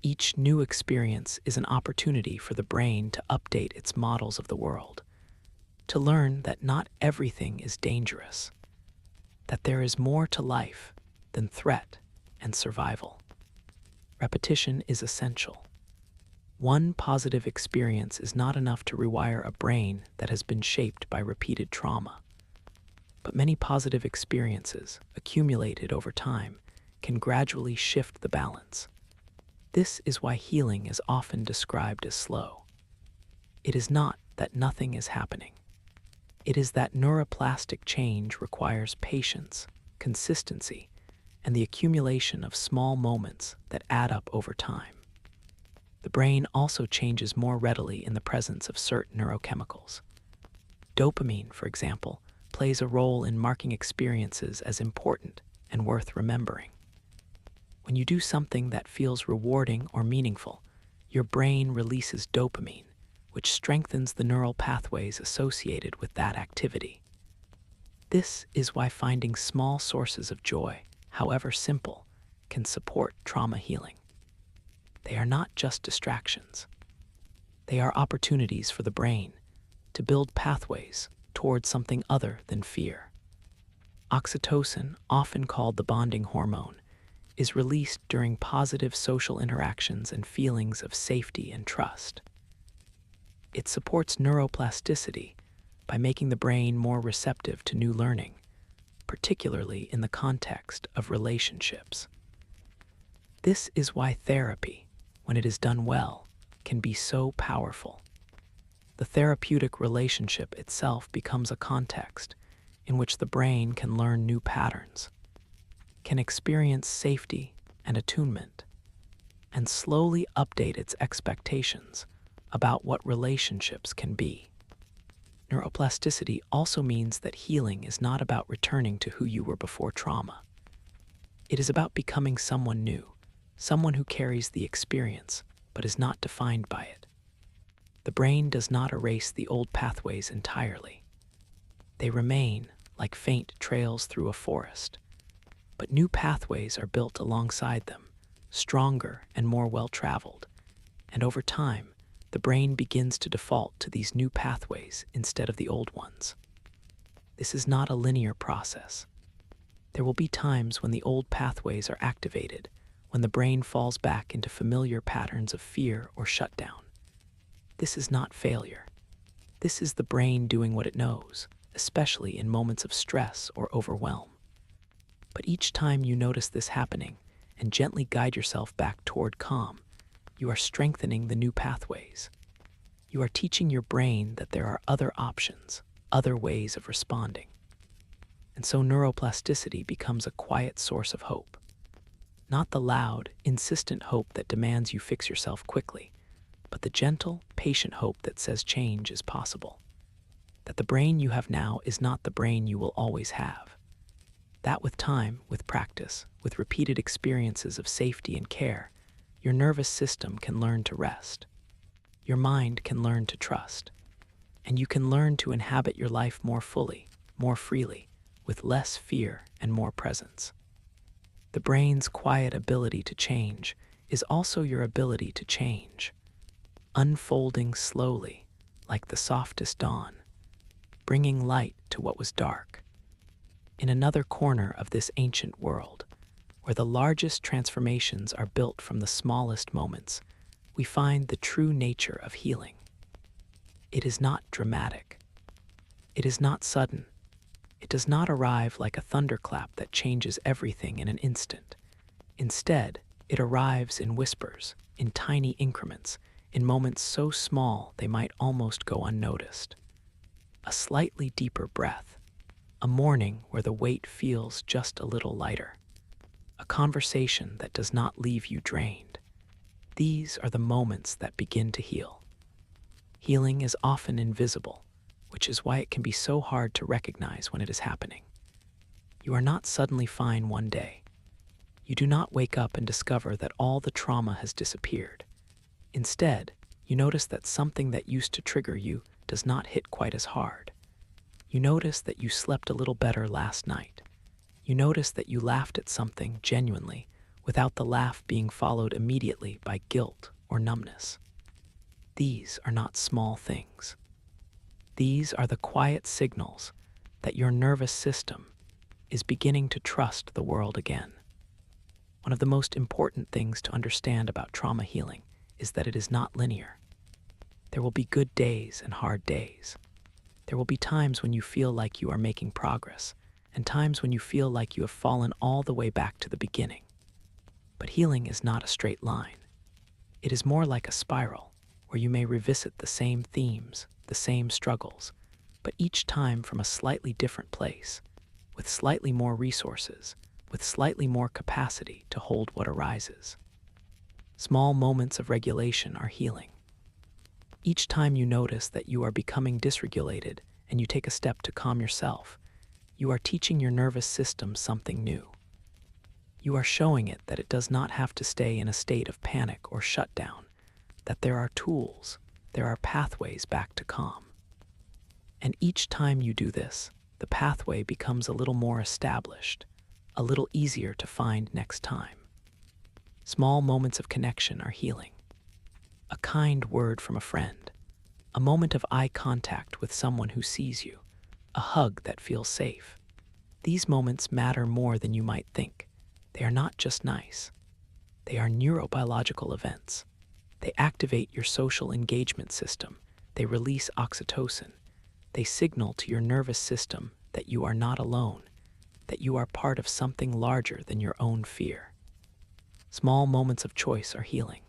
Each new experience is an opportunity for the brain to update its models of the world, to learn that not everything is dangerous, that there is more to life than threat and survival. Repetition is essential. One positive experience is not enough to rewire a brain that has been shaped by repeated trauma. But many positive experiences, accumulated over time, can gradually shift the balance. This is why healing is often described as slow. It is not that nothing is happening. It is that neuroplastic change requires patience, consistency, and the accumulation of small moments that add up over time. The brain also changes more readily in the presence of certain neurochemicals. Dopamine, for example, plays a role in marking experiences as important and worth remembering. When you do something that feels rewarding or meaningful, your brain releases dopamine, which strengthens the neural pathways associated with that activity. This is why finding small sources of joy, however simple, can support trauma healing. They are not just distractions. They are opportunities for the brain to build pathways towards something other than fear. Oxytocin, often called the bonding hormone, is released during positive social interactions and feelings of safety and trust. It supports neuroplasticity by making the brain more receptive to new learning, particularly in the context of relationships. This is why therapy, when it is done well, can be so powerful. The therapeutic relationship itself becomes a context in which the brain can learn new patterns, can experience safety and attunement, and slowly update its expectations about what relationships can be. Neuroplasticity also means that healing is not about returning to who you were before trauma. It is about becoming someone new, someone who carries the experience but is not defined by it. The brain does not erase the old pathways entirely. They remain like faint trails through a forest, but new pathways are built alongside them, stronger and more well-traveled, and over time, the brain begins to default to these new pathways instead of the old ones. This is not a linear process. There will be times when the old pathways are activated, when the brain falls back into familiar patterns of fear or shutdown. This is not failure. This is the brain doing what it knows, especially in moments of stress or overwhelm. But each time you notice this happening and gently guide yourself back toward calm, you are strengthening the new pathways. You are teaching your brain that there are other options, other ways of responding. And so neuroplasticity becomes a quiet source of hope. Not the loud, insistent hope that demands you fix yourself quickly, but the gentle, patient hope that says change is possible. That the brain you have now is not the brain you will always have. That with time, with practice, with repeated experiences of safety and care, your nervous system can learn to rest. Your mind can learn to trust. And you can learn to inhabit your life more fully, more freely, with less fear and more presence. The brain's quiet ability to change is also your ability to change, unfolding slowly, like the softest dawn, bringing light to what was dark. In another corner of this ancient world, where the largest transformations are built from the smallest moments, we find the true nature of healing. It is not dramatic. It is not sudden. It does not arrive like a thunderclap that changes everything in an instant. Instead, it arrives in whispers, in tiny increments, in moments so small they might almost go unnoticed. A slightly deeper breath, a morning where the weight feels just a little lighter, a conversation that does not leave you drained. These are the moments that begin to heal. Healing is often invisible, which is why it can be so hard to recognize when it is happening. You are not suddenly fine one day. You do not wake up and discover that all the trauma has disappeared. Instead, you notice that something that used to trigger you does not hit quite as hard. You notice that you slept a little better last night. You notice that you laughed at something genuinely without the laugh being followed immediately by guilt or numbness. These are not small things. These are the quiet signals that your nervous system is beginning to trust the world again. One of the most important things to understand about trauma healing is that it is not linear. There will be good days and hard days. There will be times when you feel like you are making progress, and times when you feel like you have fallen all the way back to the beginning. But healing is not a straight line. It is more like a spiral, where you may revisit the same themes, the same struggles, but each time from a slightly different place, with slightly more resources, with slightly more capacity to hold what arises. Small moments of regulation are healing. Each time you notice that you are becoming dysregulated and you take a step to calm yourself, you are teaching your nervous system something new. You are showing it that it does not have to stay in a state of panic or shutdown, that there are tools, there are pathways back to calm. And each time you do this, the pathway becomes a little more established, a little easier to find next time. Small moments of connection are healing. A kind word from a friend, a moment of eye contact with someone who sees you, a hug that feels safe. These moments matter more than you might think. They are not just nice. They are neurobiological events. They activate your social engagement system. They release oxytocin. They signal to your nervous system that you are not alone, that you are part of something larger than your own fear. Small moments of choice are healing.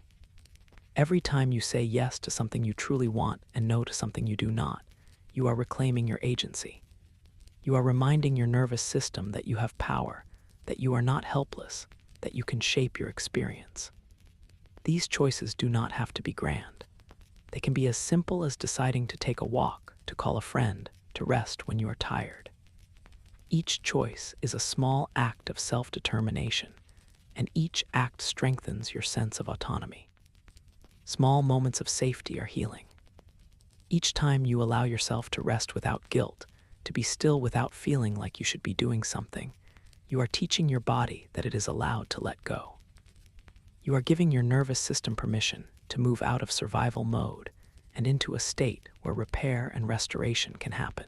Every time you say yes to something you truly want and no to something you do not, you are reclaiming your agency. You are reminding your nervous system that you have power, that you are not helpless, that you can shape your experience. These choices do not have to be grand. They can be as simple as deciding to take a walk, to call a friend, to rest when you are tired. Each choice is a small act of self-determination, and each act strengthens your sense of autonomy. Small moments of safety are healing. Each time you allow yourself to rest without guilt, to be still without feeling like you should be doing something, you are teaching your body that it is allowed to let go. You are giving your nervous system permission to move out of survival mode and into a state where repair and restoration can happen.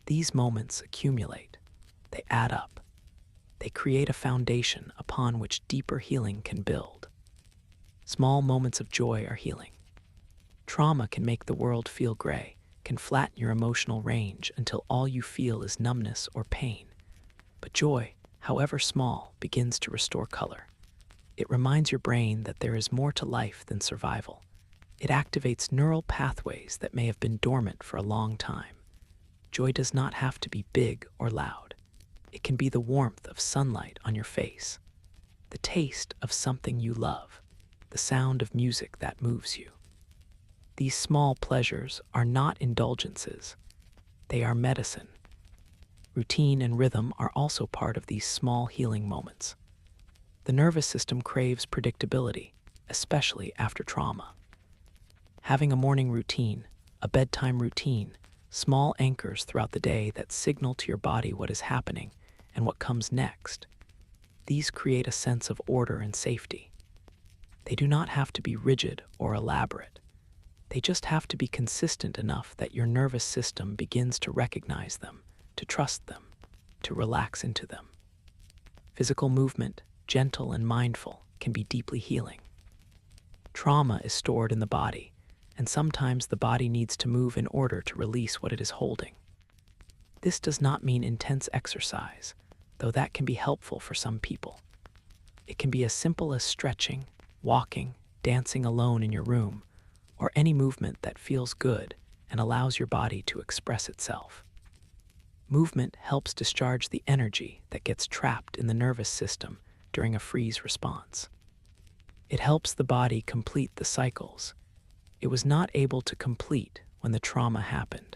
These moments accumulate. They add up. They create a foundation upon which deeper healing can build. Small moments of joy are healing. Trauma can make the world feel gray, can flatten your emotional range until all you feel is numbness or pain. But joy, however small, begins to restore color. It reminds your brain that there is more to life than survival. It activates neural pathways that may have been dormant for a long time. Joy does not have to be big or loud. It can be the warmth of sunlight on your face, the taste of something you love, the sound of music that moves you. These small pleasures are not indulgences. They are medicine. Routine and rhythm are also part of these small healing moments. The nervous system craves predictability, especially after trauma. Having a morning routine, a bedtime routine, small anchors throughout the day that signal to your body what is happening and what comes next. These create a sense of order and safety. They do not have to be rigid or elaborate. They just have to be consistent enough that your nervous system begins to recognize them, to trust them, to relax into them. Physical movement, gentle and mindful, can be deeply healing. Trauma is stored in the body, and sometimes the body needs to move in order to release what it is holding. This does not mean intense exercise, though that can be helpful for some people. It can be as simple as stretching, walking, dancing alone in your room, or any movement that feels good and allows your body to express itself. Movement helps discharge the energy that gets trapped in the nervous system during a freeze response. It helps the body complete the cycles it was not able to complete when the trauma happened.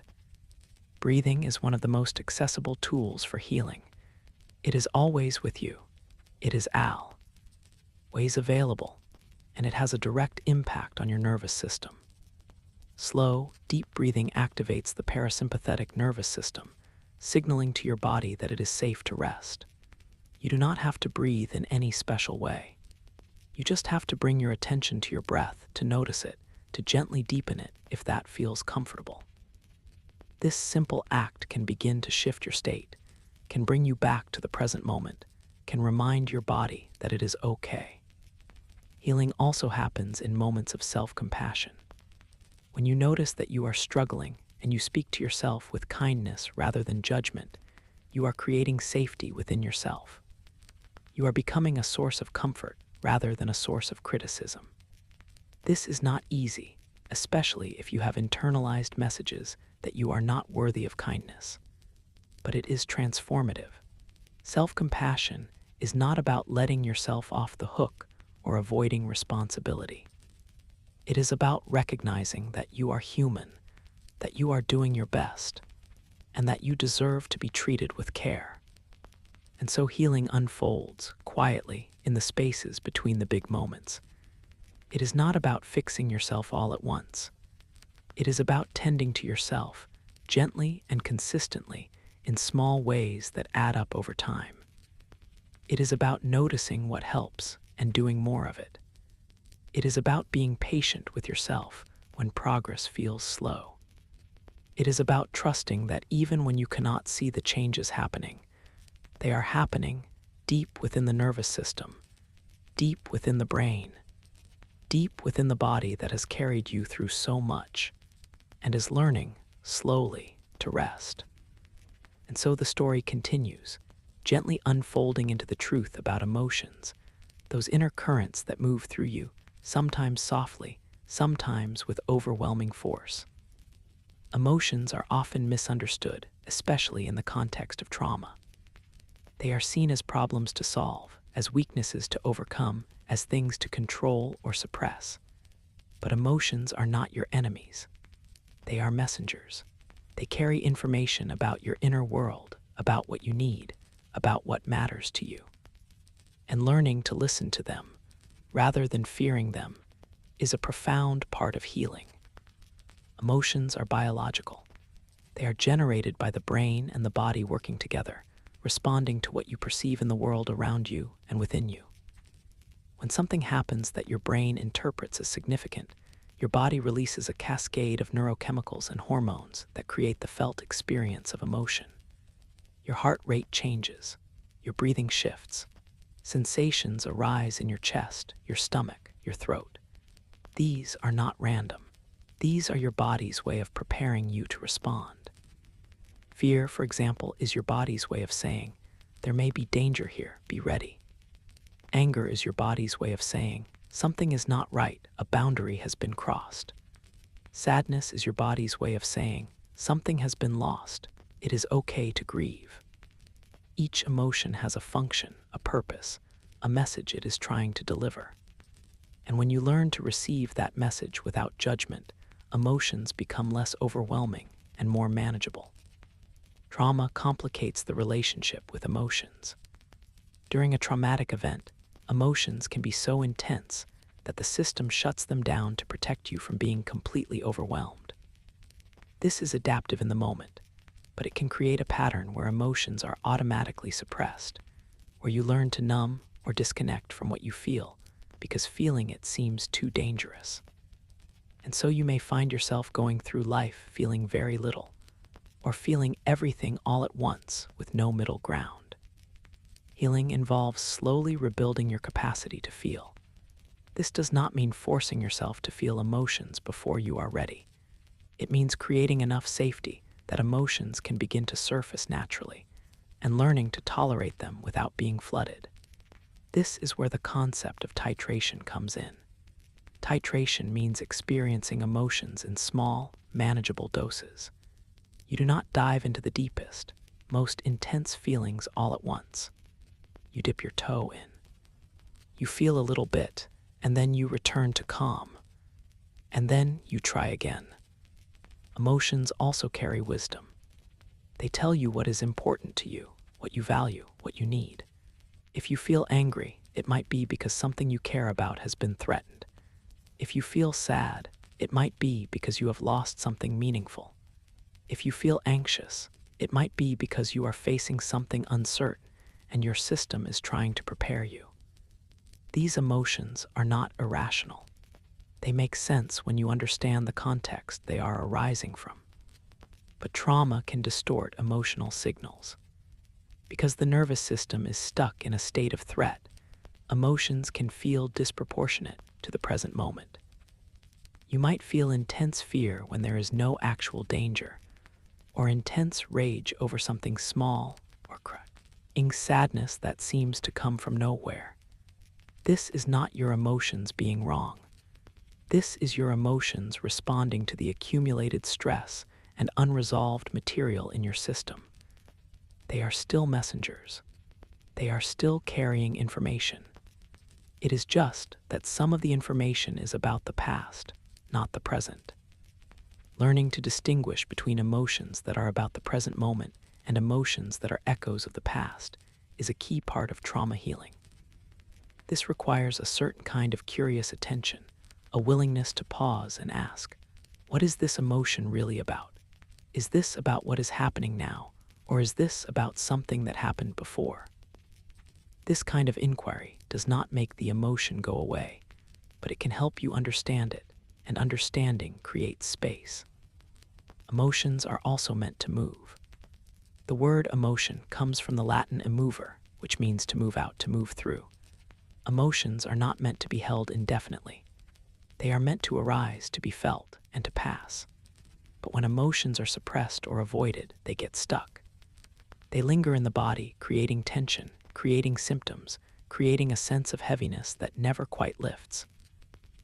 Breathing is one of the most accessible tools for healing. It is always with you. It is always available, and it has a direct impact on your nervous system. Slow, deep breathing activates the parasympathetic nervous system, signaling to your body that it is safe to rest. You do not have to breathe in any special way. You just have to bring your attention to your breath, to notice it, to gently deepen it if that feels comfortable. This simple act can begin to shift your state, can bring you back to the present moment, can remind your body that it is okay. Healing also happens in moments of self-compassion. When you notice that you are struggling and you speak to yourself with kindness rather than judgment, you are creating safety within yourself. You are becoming a source of comfort rather than a source of criticism. This is not easy, especially if you have internalized messages that you are not worthy of kindness. But it is transformative. Self-compassion is not about letting yourself off the hook or avoiding responsibility. It is about recognizing that you are human, that you are doing your best, and that you deserve to be treated with care. And so healing unfolds quietly in the spaces between the big moments. It is not about fixing yourself all at once. It is about tending to yourself gently and consistently in small ways that add up over time. It is about noticing what helps and doing more of it. It is about being patient with yourself when progress feels slow. It is about trusting that even when you cannot see the changes happening, they are happening deep within the nervous system, deep within the brain, deep within the body that has carried you through so much and is learning slowly to rest. And so the story continues, gently unfolding into the truth about emotions, those inner currents that move through you, sometimes softly, sometimes with overwhelming force. Emotions are often misunderstood, especially in the context of trauma. They are seen as problems to solve, as weaknesses to overcome, as things to control or suppress. But emotions are not your enemies. They are messengers. They carry information about your inner world, about what you need, about what matters to you. And learning to listen to them, rather than fearing them, is a profound part of healing. Emotions are biological. They are generated by the brain and the body working together, responding to what you perceive in the world around you and within you. When something happens that your brain interprets as significant, your body releases a cascade of neurochemicals and hormones that create the felt experience of emotion. Your heart rate changes, your breathing shifts, sensations arise in your chest, your stomach, your throat. These are not random. These are your body's way of preparing you to respond. Fear, for example, is your body's way of saying, there may be danger here, be ready. Anger is your body's way of saying, something is not right, a boundary has been crossed. Sadness is your body's way of saying, something has been lost, it is okay to grieve. Each emotion has a function, a purpose, a message it is trying to deliver. And when you learn to receive that message without judgment, emotions become less overwhelming and more manageable. Trauma complicates the relationship with emotions. During a traumatic event, emotions can be so intense that the system shuts them down to protect you from being completely overwhelmed. This is adaptive in the moment, but it can create a pattern where emotions are automatically suppressed, where you learn to numb or disconnect from what you feel because feeling it seems too dangerous. And so you may find yourself going through life feeling very little, or feeling everything all at once with no middle ground. Healing involves slowly rebuilding your capacity to feel. This does not mean forcing yourself to feel emotions before you are ready. It means creating enough safety that emotions can begin to surface naturally, and learning to tolerate them without being flooded. This is where the concept of titration comes in. Titration means experiencing emotions in small, manageable doses. You do not dive into the deepest, most intense feelings all at once. You dip your toe in. You feel a little bit, and then you return to calm. And then you try again. Emotions also carry wisdom. They tell you what is important to you, what you value, what you need. If you feel angry, it might be because something you care about has been threatened. If you feel sad, it might be because you have lost something meaningful. If you feel anxious, it might be because you are facing something uncertain and your system is trying to prepare you. These emotions are not irrational. They make sense when you understand the context they are arising from. But trauma can distort emotional signals. Because the nervous system is stuck in a state of threat, emotions can feel disproportionate to the present moment. You might feel intense fear when there is no actual danger, or intense rage over something small or crying sadness that seems to come from nowhere. This is not your emotions being wrong. This is your emotions responding to the accumulated stress and unresolved material in your system. They are still messengers. They are still carrying information. It is just that some of the information is about the past, not the present. Learning to distinguish between emotions that are about the present moment and emotions that are echoes of the past is a key part of trauma healing. This requires a certain kind of curious attention, a willingness to pause and ask, what is this emotion really about? Is this about what is happening now, or is this about something that happened before? This kind of inquiry does not make the emotion go away, but it can help you understand it, and understanding creates space. Emotions are also meant to move. The word emotion comes from the Latin immover, which means to move out, to move through. Emotions are not meant to be held indefinitely. They are meant to arise, to be felt, and to pass. But when emotions are suppressed or avoided, they get stuck. They linger in the body, creating tension, creating symptoms, creating a sense of heaviness that never quite lifts.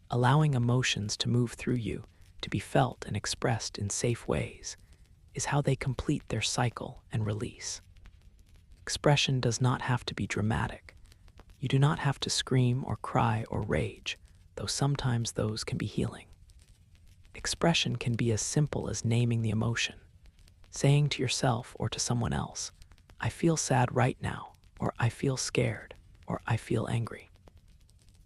Allowing emotions to move through you, to be felt and expressed in safe ways, is how they complete their cycle and release. Expression does not have to be dramatic. You do not have to scream or cry or rage, though sometimes those can be healing. Expression can be as simple as naming the emotion, saying to yourself or to someone else, I feel sad right now, or I feel scared, or I feel angry.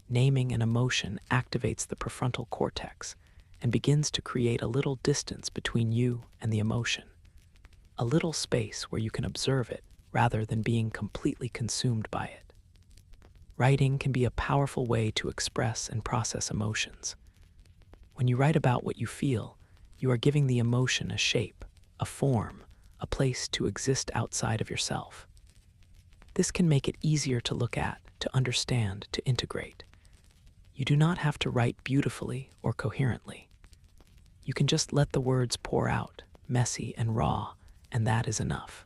Naming an emotion activates the prefrontal cortex and begins to create a little distance between you and the emotion, a little space where you can observe it rather than being completely consumed by it. Writing can be a powerful way to express and process emotions. When you write about what you feel, you are giving the emotion a shape, a form, a place to exist outside of yourself. This can make it easier to look at, to understand, to integrate. You do not have to write beautifully or coherently. You can just let the words pour out, messy and raw, and that is enough.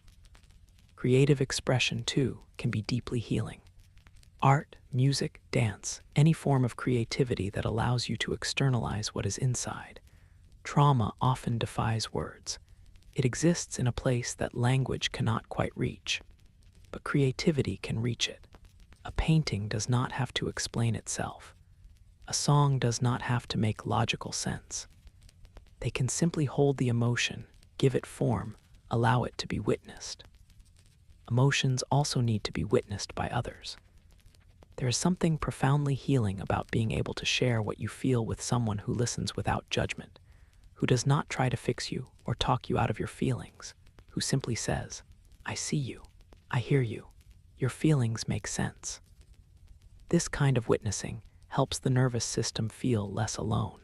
Creative expression, too, can be deeply healing. Art, music, dance, any form of creativity that allows you to externalize what is inside. Trauma often defies words. It exists in a place that language cannot quite reach. But creativity can reach it. A painting does not have to explain itself. A song does not have to make logical sense. They can simply hold the emotion, give it form, allow it to be witnessed. Emotions also need to be witnessed by others. There is something profoundly healing about being able to share what you feel with someone who listens without judgment, who does not try to fix you or talk you out of your feelings, who simply says, I see you, I hear you, your feelings make sense. This kind of witnessing helps the nervous system feel less alone.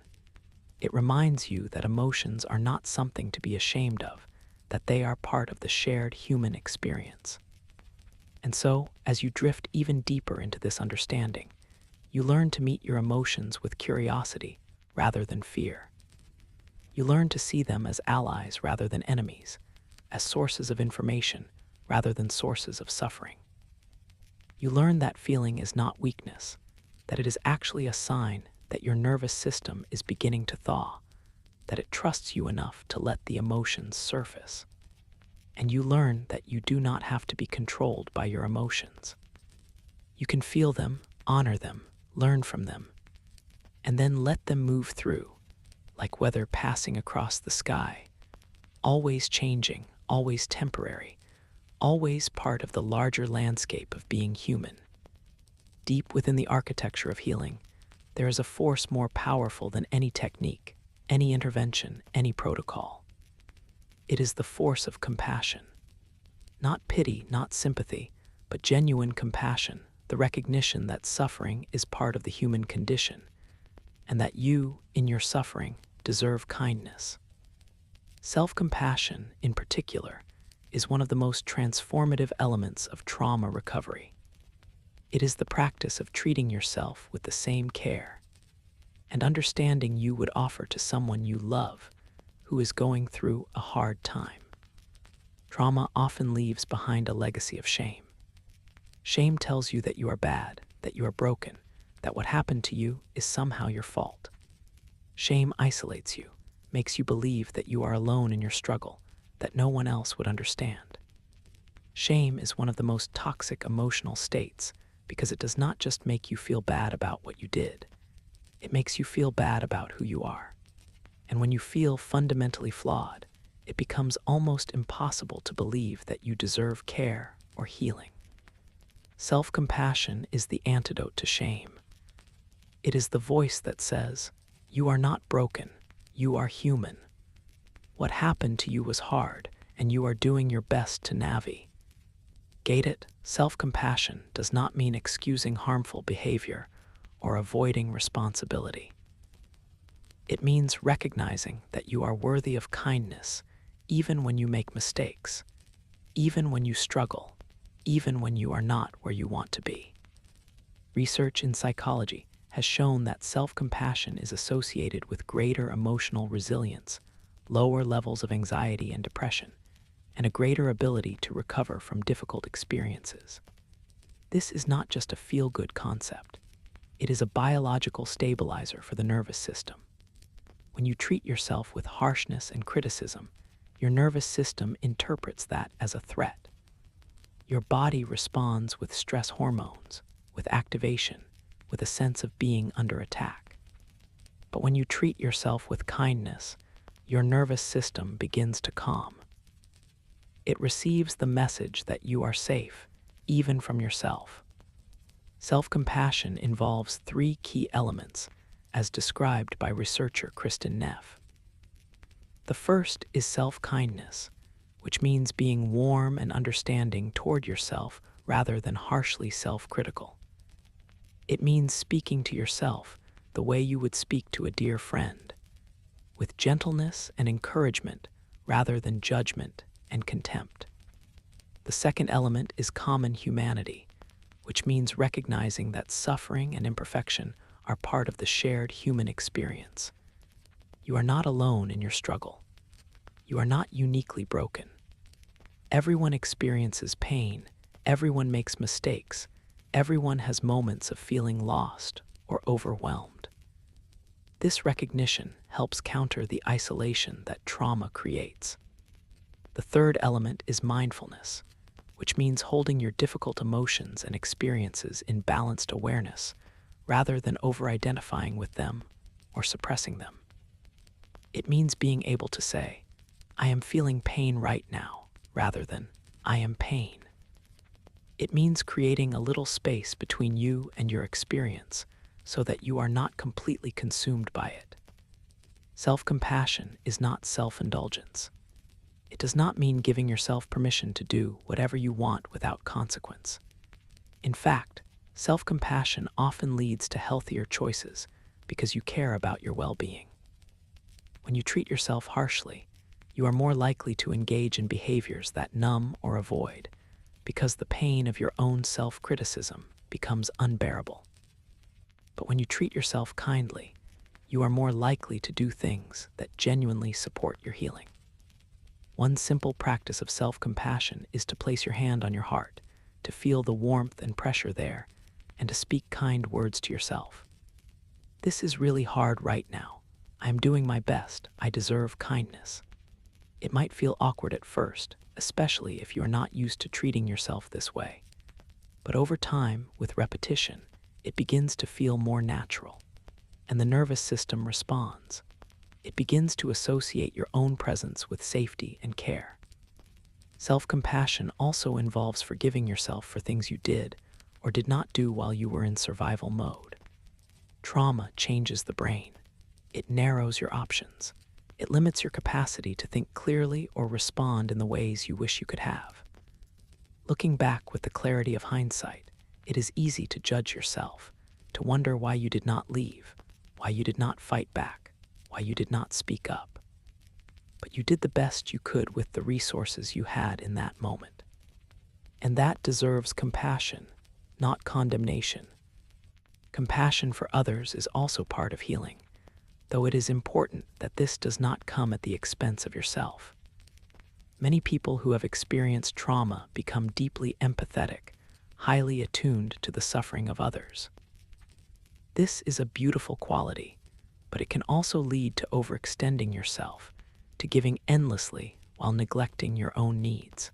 It reminds you that emotions are not something to be ashamed of, that they are part of the shared human experience. And so, as you drift even deeper into this understanding, you learn to meet your emotions with curiosity rather than fear. You learn to see them as allies rather than enemies, as sources of information rather than sources of suffering. You learn that feeling is not weakness, that it is actually a sign that your nervous system is beginning to thaw, that it trusts you enough to let the emotions surface. And you learn that you do not have to be controlled by your emotions. You can feel them, honor them, learn from them, and then let them move through, like weather passing across the sky, always changing, always temporary, always part of the larger landscape of being human. Deep within the architecture of healing, there is a force more powerful than any technique, any intervention, any protocol. It is the force of compassion. Not pity, not sympathy, but genuine compassion, the recognition that suffering is part of the human condition, and that you, in your suffering, deserve kindness. Self-compassion, in particular, is one of the most transformative elements of trauma recovery. It is the practice of treating yourself with the same care and understanding you would offer to someone you love who is going through a hard time. Trauma often leaves behind a legacy of shame. Shame tells you that you are bad, that you are broken, that what happened to you is somehow your fault. Shame isolates you, makes you believe that you are alone in your struggle, that no one else would understand. Shame is one of the most toxic emotional states because it does not just make you feel bad about what you did. It makes you feel bad about who you are. And when you feel fundamentally flawed, it becomes almost impossible to believe that you deserve care or healing. Self-compassion is the antidote to shame. It is the voice that says, "You are not broken, you are human. What happened to you was hard, and you are doing your best to navigate it." Self-compassion does not mean excusing harmful behavior or avoiding responsibility. It means recognizing that you are worthy of kindness even when you make mistakes, even when you struggle, even when you are not where you want to be. Research in psychology has shown that self-compassion is associated with greater emotional resilience, lower levels of anxiety and depression, and a greater ability to recover from difficult experiences. This is not just a feel-good concept. It is a biological stabilizer for the nervous system. When you treat yourself with harshness and criticism, your nervous system interprets that as a threat. Your body responds with stress hormones, with activation, with a sense of being under attack. But when you treat yourself with kindness, your nervous system begins to calm. It receives the message that you are safe, even from yourself. Self-compassion involves 3 key elements, as described by researcher Kristen Neff. The first is self-kindness, which means being warm and understanding toward yourself rather than harshly self-critical. It means speaking to yourself the way you would speak to a dear friend, with gentleness and encouragement rather than judgment and contempt. The second element is common humanity, which means recognizing that suffering and imperfection are part of the shared human experience. You are not alone in your struggle. You are not uniquely broken. Everyone experiences pain. Everyone makes mistakes. Everyone has moments of feeling lost or overwhelmed. This recognition helps counter the isolation that trauma creates. The third element is mindfulness, which means holding your difficult emotions and experiences in balanced awareness rather than over-identifying with them or suppressing them. It means being able to say, "I am feeling pain right now," rather than, "I am pain." It means creating a little space between you and your experience so that you are not completely consumed by it. Self-compassion is not self-indulgence. It does not mean giving yourself permission to do whatever you want without consequence. In fact, self-compassion often leads to healthier choices because you care about your well-being. When you treat yourself harshly, you are more likely to engage in behaviors that numb or avoid, because the pain of your own self-criticism becomes unbearable. But when you treat yourself kindly, you are more likely to do things that genuinely support your healing. One simple practice of self-compassion is to place your hand on your heart, to feel the warmth and pressure there, and to speak kind words to yourself. This is really hard right now. I am doing my best. I deserve kindness. It might feel awkward at first, especially if you are not used to treating yourself this way. But over time, with repetition, it begins to feel more natural, and the nervous system responds. It begins to associate your own presence with safety and care. Self-compassion also involves forgiving yourself for things you did or did not do while you were in survival mode. Trauma changes the brain. It narrows your options. It limits your capacity to think clearly or respond in the ways you wish you could have. Looking back with the clarity of hindsight, it is easy to judge yourself, to wonder why you did not leave, why you did not fight back, why you did not speak up. But you did the best you could with the resources you had in that moment. And that deserves compassion, not condemnation. Compassion for others is also part of healing, though it is important that this does not come at the expense of yourself. Many people who have experienced trauma become deeply empathetic, highly attuned to the suffering of others. This is a beautiful quality, but it can also lead to overextending yourself, to giving endlessly while neglecting your own needs.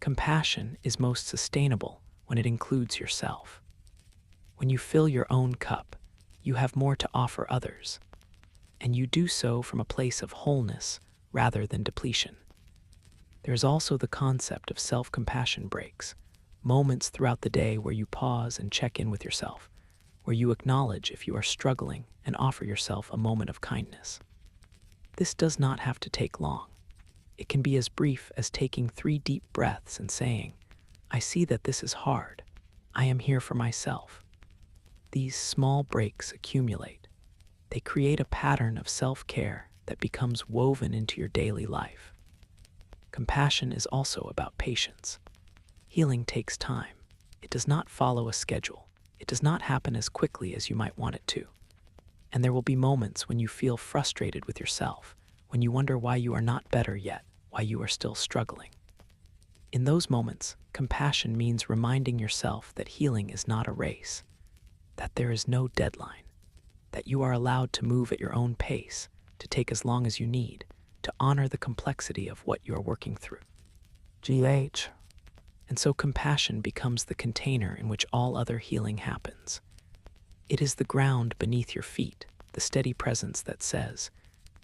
Compassion is most sustainable when it includes yourself. When you fill your own cup, you have more to offer others, and you do so from a place of wholeness rather than depletion. There is also the concept of self-compassion breaks, moments throughout the day where you pause and check in with yourself, where you acknowledge if you are struggling and offer yourself a moment of kindness. This does not have to take long. It can be as brief as taking 3 deep breaths and saying, "I see that this is hard. I am here for myself." These small breaks accumulate. They create a pattern of self-care that becomes woven into your daily life. Compassion is also about patience. Healing takes time. It does not follow a schedule. It does not happen as quickly as you might want it to. And there will be moments when you feel frustrated with yourself, when you wonder why you are not better yet, why you are still struggling. In those moments, compassion means reminding yourself that healing is not a race, that there is no deadline, that you are allowed to move at your own pace, to take as long as you need, to honor the complexity of what you are working through. And so compassion becomes the container in which all other healing happens. It is the ground beneath your feet, the steady presence that says,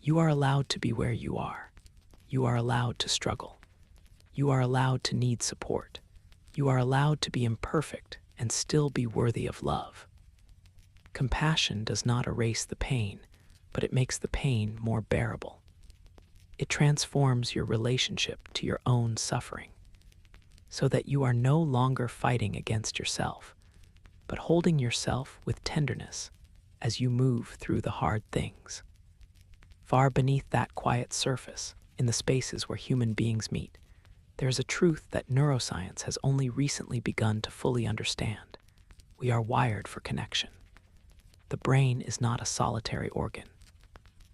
you are allowed to be where you are. You are allowed to struggle. You are allowed to need support. You are allowed to be imperfect and still be worthy of love. Compassion does not erase the pain, but it makes the pain more bearable. It transforms your relationship to your own suffering, so that you are no longer fighting against yourself, but holding yourself with tenderness as you move through the hard things. Far beneath that quiet surface, in the spaces where human beings meet, there is a truth that neuroscience has only recently begun to fully understand. We are wired for connection. The brain is not a solitary organ.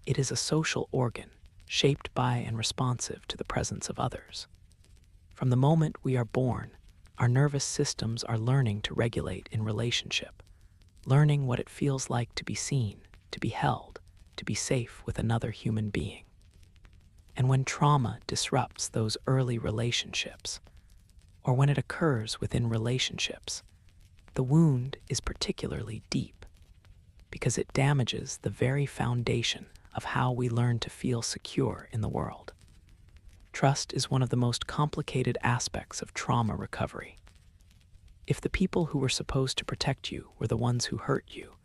It is a social organ, shaped by and responsive to the presence of others. From the moment we are born, our nervous systems are learning to regulate in relationship, learning what it feels like to be seen, to be held, to be safe with another human being. And when trauma disrupts those early relationships, or when it occurs within relationships, the wound is particularly deep because it damages the very foundation of how we learn to feel secure in the world. Trust is one of the most complicated aspects of trauma recovery. If the people who were supposed to protect you were the ones who hurt you,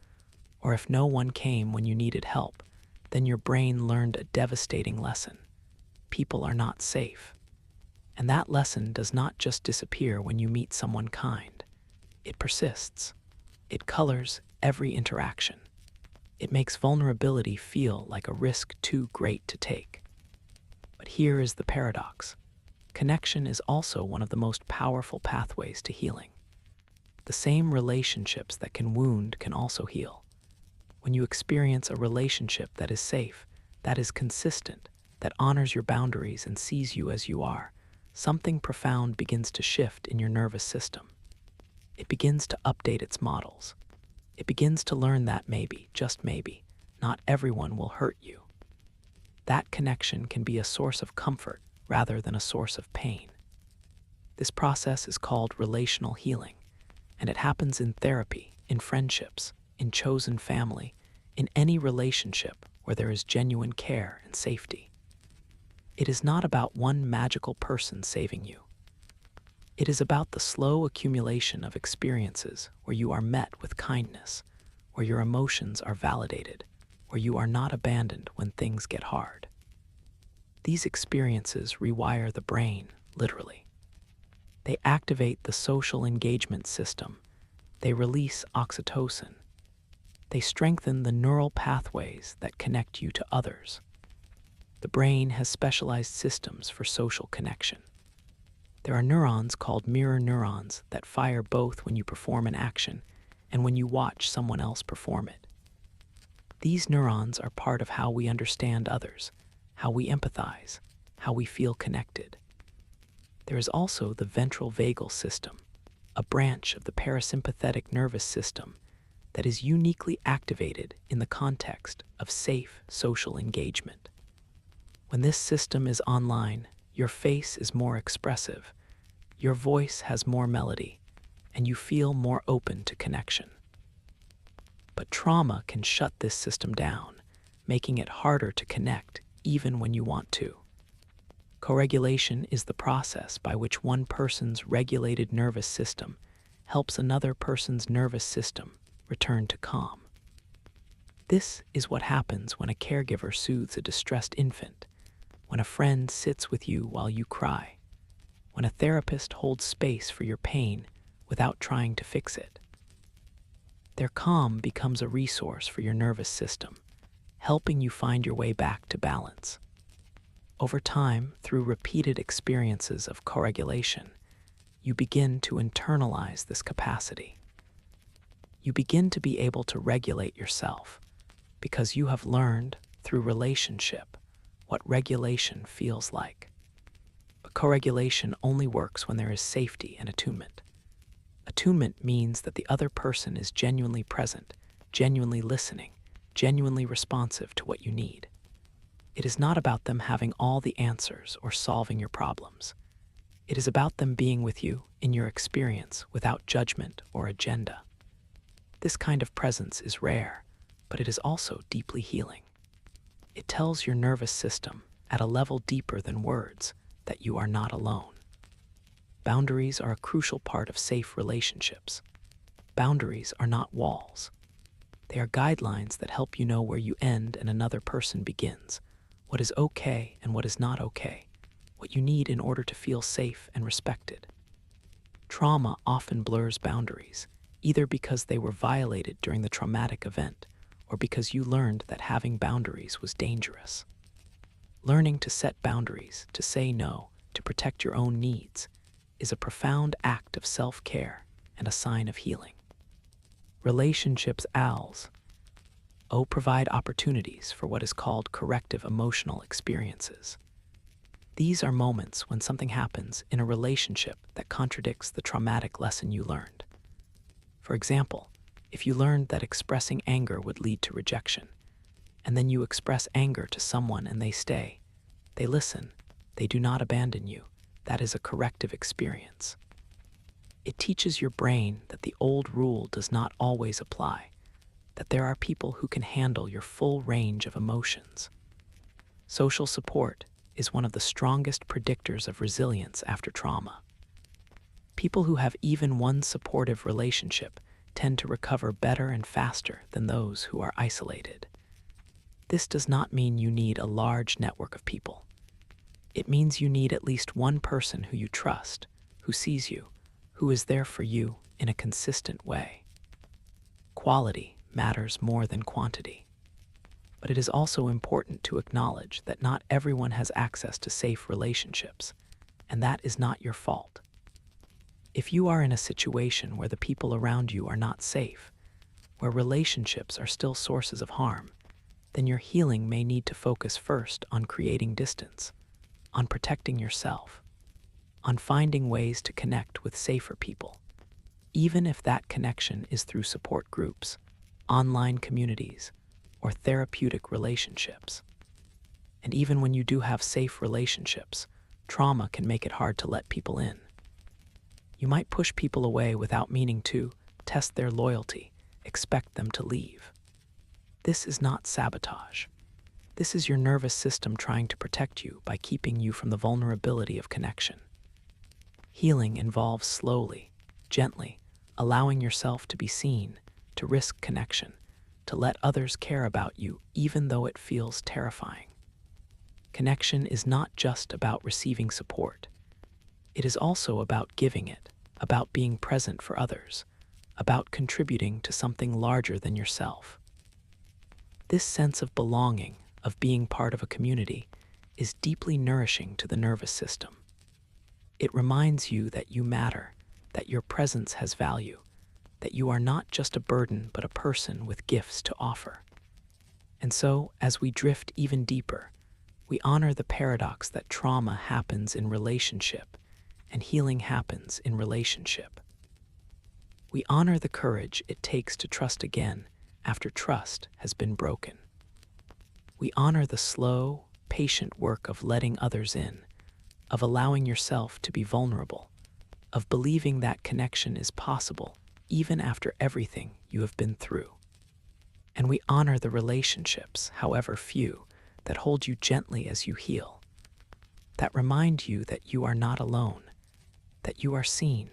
or if no one came when you needed help, then your brain learned a devastating lesson. People are not safe. And that lesson does not just disappear when you meet someone kind. It persists. It colors every interaction. It makes vulnerability feel like a risk too great to take. But here is the paradox. Connection is also one of the most powerful pathways to healing. The same relationships that can wound can also heal. When you experience a relationship that is safe, that is consistent, that honors your boundaries and sees you as you are, something profound begins to shift in your nervous system. It begins to update its models. It begins to learn that maybe, just maybe, not everyone will hurt you. That connection can be a source of comfort rather than a source of pain. This process is called relational healing, and it happens in therapy, in friendships, in chosen family, in any relationship where there is genuine care and safety. It is not about one magical person saving you. It is about the slow accumulation of experiences where you are met with kindness, where your emotions are validated, where you are not abandoned when things get hard. These experiences rewire the brain, literally. They activate the social engagement system. They release oxytocin. They strengthen the neural pathways that connect you to others. The brain has specialized systems for social connection. There are neurons called mirror neurons that fire both when you perform an action and when you watch someone else perform it. These neurons are part of how we understand others, how we empathize, how we feel connected. There is also the ventral vagal system, a branch of the parasympathetic nervous system that is uniquely activated in the context of safe social engagement. When this system is online, your face is more expressive, your voice has more melody, and you feel more open to connection. But trauma can shut this system down, making it harder to connect even when you want to. Co-regulation is the process by which one person's regulated nervous system helps another person's nervous system return to calm. This is what happens when a caregiver soothes a distressed infant, when a friend sits with you while you cry, when a therapist holds space for your pain without trying to fix it. Their calm becomes a resource for your nervous system, helping you find your way back to balance. Over time, through repeated experiences of co-regulation, you begin to internalize this capacity. You begin to be able to regulate yourself because you have learned through relationship what regulation feels like. But co-regulation only works when there is safety and attunement. Attunement means that the other person is genuinely present, genuinely listening, genuinely responsive to what you need. It is not about them having all the answers or solving your problems. It is about them being with you in your experience without judgment or agenda. This kind of presence is rare, but it is also deeply healing. It tells your nervous system, at a level deeper than words, that you are not alone. Boundaries are a crucial part of safe relationships. Boundaries are not walls. They are guidelines that help you know where you end and another person begins, what is okay and what is not okay, what you need in order to feel safe and respected. Trauma often blurs boundaries, either because they were violated during the traumatic event or because you learned that having boundaries was dangerous. Learning to set boundaries, to say no, to protect your own needs, is a profound act of self-care and a sign of healing. Relationships provide opportunities for what is called corrective emotional experiences. These are moments when something happens in a relationship that contradicts the traumatic lesson you learned. For example, if you learned that expressing anger would lead to rejection, and then you express anger to someone and they stay, they listen, they do not abandon you, that is a corrective experience. It teaches your brain that the old rule does not always apply, that there are people who can handle your full range of emotions. Social support is one of the strongest predictors of resilience after trauma. People who have even one supportive relationship tend to recover better and faster than those who are isolated. This does not mean you need a large network of people. It means you need at least one person who you trust, who sees you, who is there for you in a consistent way. Quality matters more than quantity. But it is also important to acknowledge that not everyone has access to safe relationships, and that is not your fault. If you are in a situation where the people around you are not safe, where relationships are still sources of harm, then your healing may need to focus first on creating distance, on protecting yourself, on finding ways to connect with safer people, even if that connection is through support groups, online communities, or therapeutic relationships. And even when you do have safe relationships, trauma can make it hard to let people in. You might push people away without meaning to, test their loyalty, expect them to leave. This is not sabotage. This is your nervous system trying to protect you by keeping you from the vulnerability of connection. Healing involves slowly, gently, allowing yourself to be seen, to risk connection, to let others care about you even though it feels terrifying. Connection is not just about receiving support. It is also about giving it, about being present for others, about contributing to something larger than yourself. This sense of belonging, of being part of a community, is deeply nourishing to the nervous system. It reminds you that you matter, that your presence has value, that you are not just a burden but a person with gifts to offer. And so, as we drift even deeper, we honor the paradox that trauma happens in relationship and healing happens in relationship. We honor the courage it takes to trust again after trust has been broken. We honor the slow, patient work of letting others in, of allowing yourself to be vulnerable, of believing that connection is possible even after everything you have been through. And we honor the relationships, however few, that hold you gently as you heal, that remind you that you are not alone, that you are seen,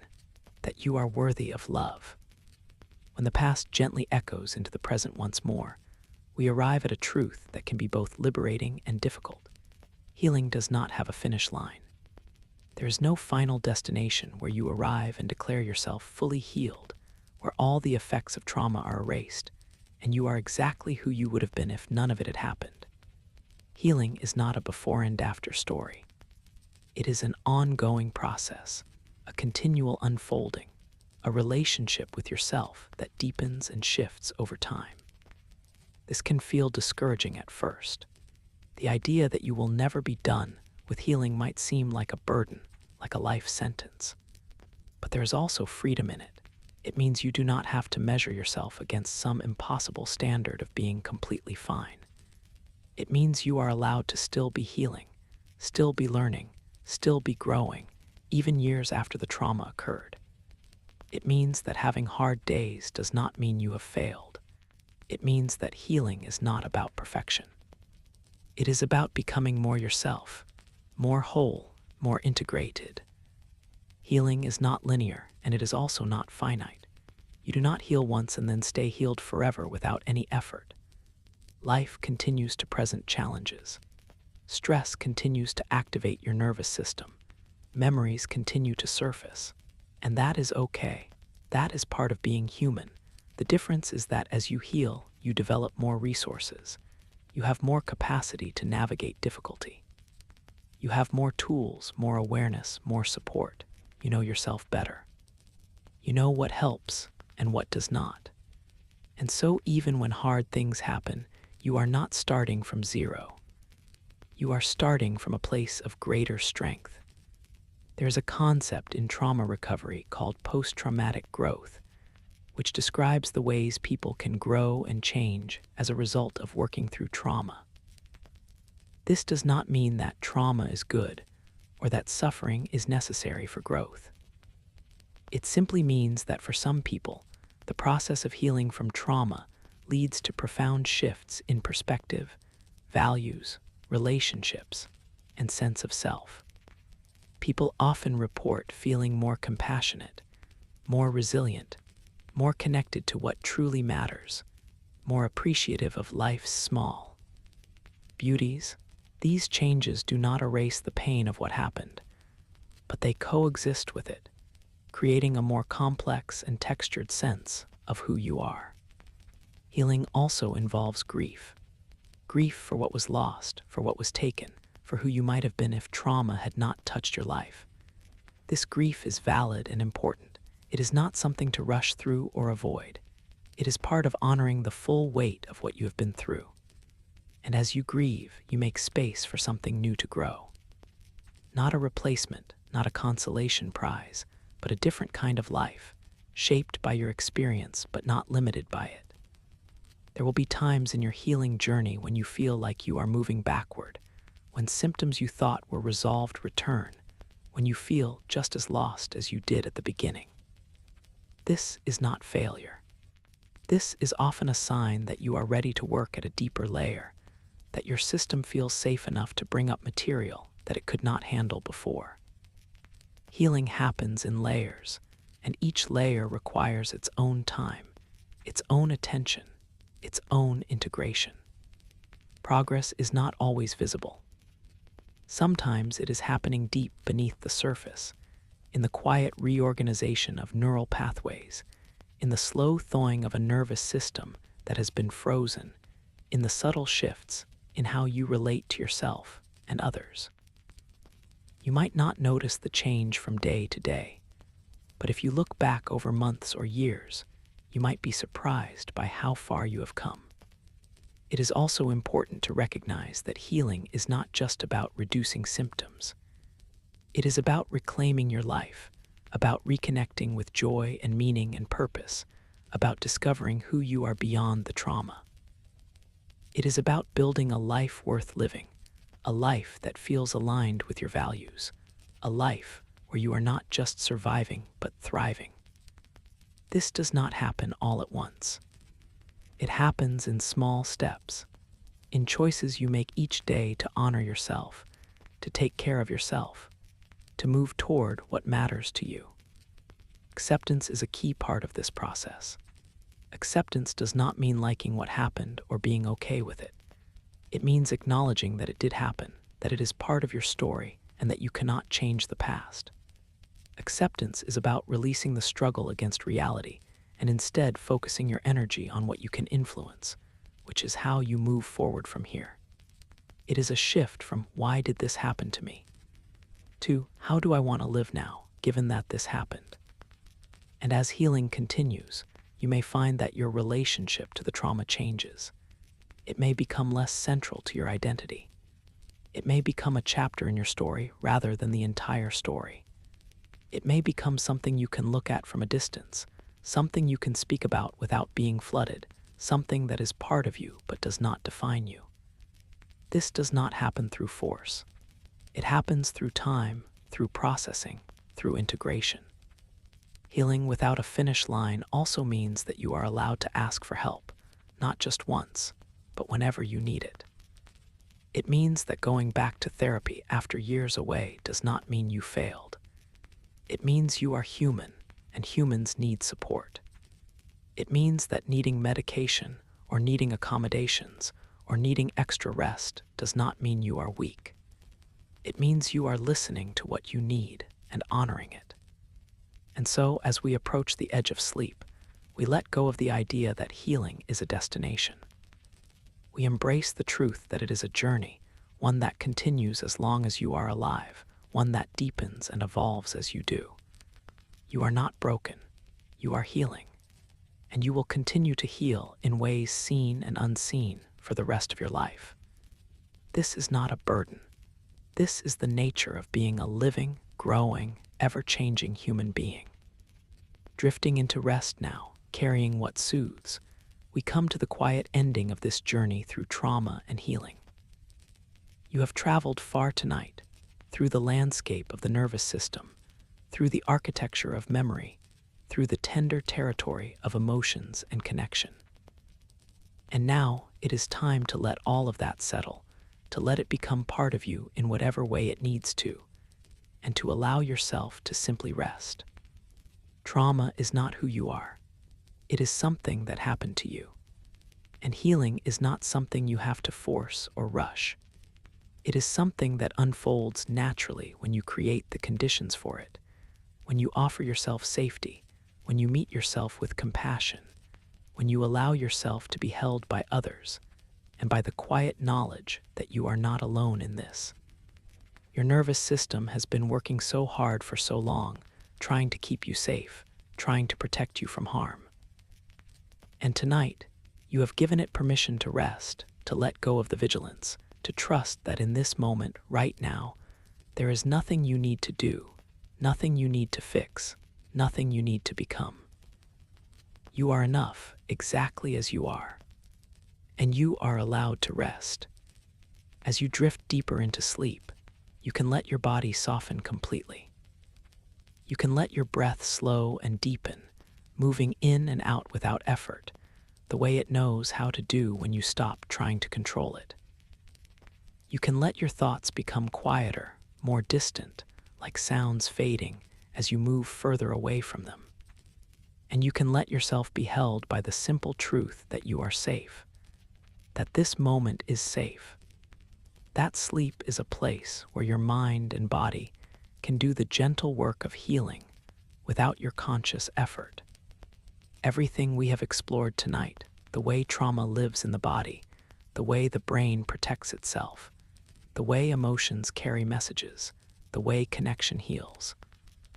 that you are worthy of love. When the past gently echoes into the present once more, we arrive at a truth that can be both liberating and difficult. Healing does not have a finish line. There is no final destination where you arrive and declare yourself fully healed, where all the effects of trauma are erased, and you are exactly who you would have been if none of it had happened. Healing is not a before and after story. It is an ongoing process, a continual unfolding, a relationship with yourself that deepens and shifts over time. This can feel discouraging at first. The idea that you will never be done with healing might seem like a burden, like a life sentence. But there is also freedom in it. It means you do not have to measure yourself against some impossible standard of being completely fine. It means you are allowed to still be healing, still be learning, still be growing, even years after the trauma occurred. It means that having hard days does not mean you have failed. It means that healing is not about perfection. It is about becoming more yourself, more whole, more integrated. Healing is not linear, and it is also not finite. You do not heal once and then stay healed forever without any effort. Life continues to present challenges. Stress continues to activate your nervous system. Memories continue to surface. And that is okay. That is part of being human. The difference is that as you heal, you develop more resources. You have more capacity to navigate difficulty. You have more tools, more awareness, more support. You know yourself better. You know what helps and what does not. And so even when hard things happen, you are not starting from zero. You are starting from a place of greater strength. There's a concept in trauma recovery called post-traumatic growth, which describes the ways people can grow and change as a result of working through trauma. This does not mean that trauma is good or that suffering is necessary for growth. It simply means that for some people, the process of healing from trauma leads to profound shifts in perspective, values, relationships, and sense of self. People often report feeling more compassionate, more resilient, more connected to what truly matters, more appreciative of life's small beauties. These changes do not erase the pain of what happened, but they coexist with it, creating a more complex and textured sense of who you are. Healing also involves grief. Grief for what was lost, for what was taken, for who you might have been if trauma had not touched your life. This grief is valid and important. It is not something to rush through or avoid. It is part of honoring the full weight of what you have been through. And as you grieve, you make space for something new to grow. Not a replacement, not a consolation prize, but a different kind of life, shaped by your experience but not limited by it. There will be times in your healing journey when you feel like you are moving backward, when symptoms you thought were resolved return, when you feel just as lost as you did at the beginning. This is not failure. This is often a sign that you are ready to work at a deeper layer, that your system feels safe enough to bring up material that it could not handle before. Healing happens in layers, and each layer requires its own time, its own attention, its own integration. Progress is not always visible. Sometimes it is happening deep beneath the surface, in the quiet reorganization of neural pathways, in the slow thawing of a nervous system that has been frozen, in the subtle shifts in how you relate to yourself and others. You might not notice the change from day to day, but if you look back over months or years, you might be surprised by how far you have come. It is also important to recognize that healing is not just about reducing symptoms. It is about reclaiming your life, about reconnecting with joy and meaning and purpose, about discovering who you are beyond the trauma. It is about building a life worth living, a life that feels aligned with your values, a life where you are not just surviving but thriving. This does not happen all at once. It happens in small steps, in choices you make each day to honor yourself, to take care of yourself, to move toward what matters to you. Acceptance is a key part of this process. Acceptance does not mean liking what happened or being okay with it. It means acknowledging that it did happen, that it is part of your story, and that you cannot change the past. Acceptance is about releasing the struggle against reality and instead focusing your energy on what you can influence, which is how you move forward from here. It is a shift from "why did this happen to me?" to "how do I want to live now, given that this happened?" And as healing continues, you may find that your relationship to the trauma changes. It may become less central to your identity. It may become a chapter in your story rather than the entire story. It may become something you can look at from a distance, something you can speak about without being flooded, something that is part of you but does not define you. This does not happen through force. It happens through time, through processing, through integration. Healing without a finish line also means that you are allowed to ask for help, not just once, but whenever you need it. It means that going back to therapy after years away does not mean you failed. It means you are human, and humans need support. It means that needing medication, or needing accommodations, or needing extra rest does not mean you are weak. It means you are listening to what you need and honoring it. And so, as we approach the edge of sleep, we let go of the idea that healing is a destination. We embrace the truth that it is a journey, one that continues as long as you are alive, one that deepens and evolves as you do. You are not broken, you are healing, and you will continue to heal in ways seen and unseen for the rest of your life. This is not a burden. This is the nature of being a living, growing, ever-changing human being. Drifting into rest now, carrying what soothes, we come to the quiet ending of this journey through trauma and healing. You have traveled far tonight, through the landscape of the nervous system, through the architecture of memory, through the tender territory of emotions and connection. And now it is time to let all of that settle, to let it become part of you in whatever way it needs to, and to allow yourself to simply rest. Trauma is not who you are. It is something that happened to you. And healing is not something you have to force or rush. It is something that unfolds naturally when you create the conditions for it, when you offer yourself safety, when you meet yourself with compassion, when you allow yourself to be held by others, and by the quiet knowledge that you are not alone in this. Your nervous system has been working so hard for so long, trying to keep you safe, trying to protect you from harm. And tonight, you have given it permission to rest, to let go of the vigilance, to trust that in this moment, right now, there is nothing you need to do, nothing you need to fix, nothing you need to become. You are enough exactly as you are, and you are allowed to rest. As you drift deeper into sleep, you can let your body soften completely. You can let your breath slow and deepen, moving in and out without effort, the way it knows how to do when you stop trying to control it. You can let your thoughts become quieter, more distant, like sounds fading as you move further away from them. And you can let yourself be held by the simple truth that you are safe, that this moment is safe. That sleep is a place where your mind and body can do the gentle work of healing without your conscious effort. Everything we have explored tonight, the way trauma lives in the body, the way the brain protects itself, the way emotions carry messages, the way connection heals,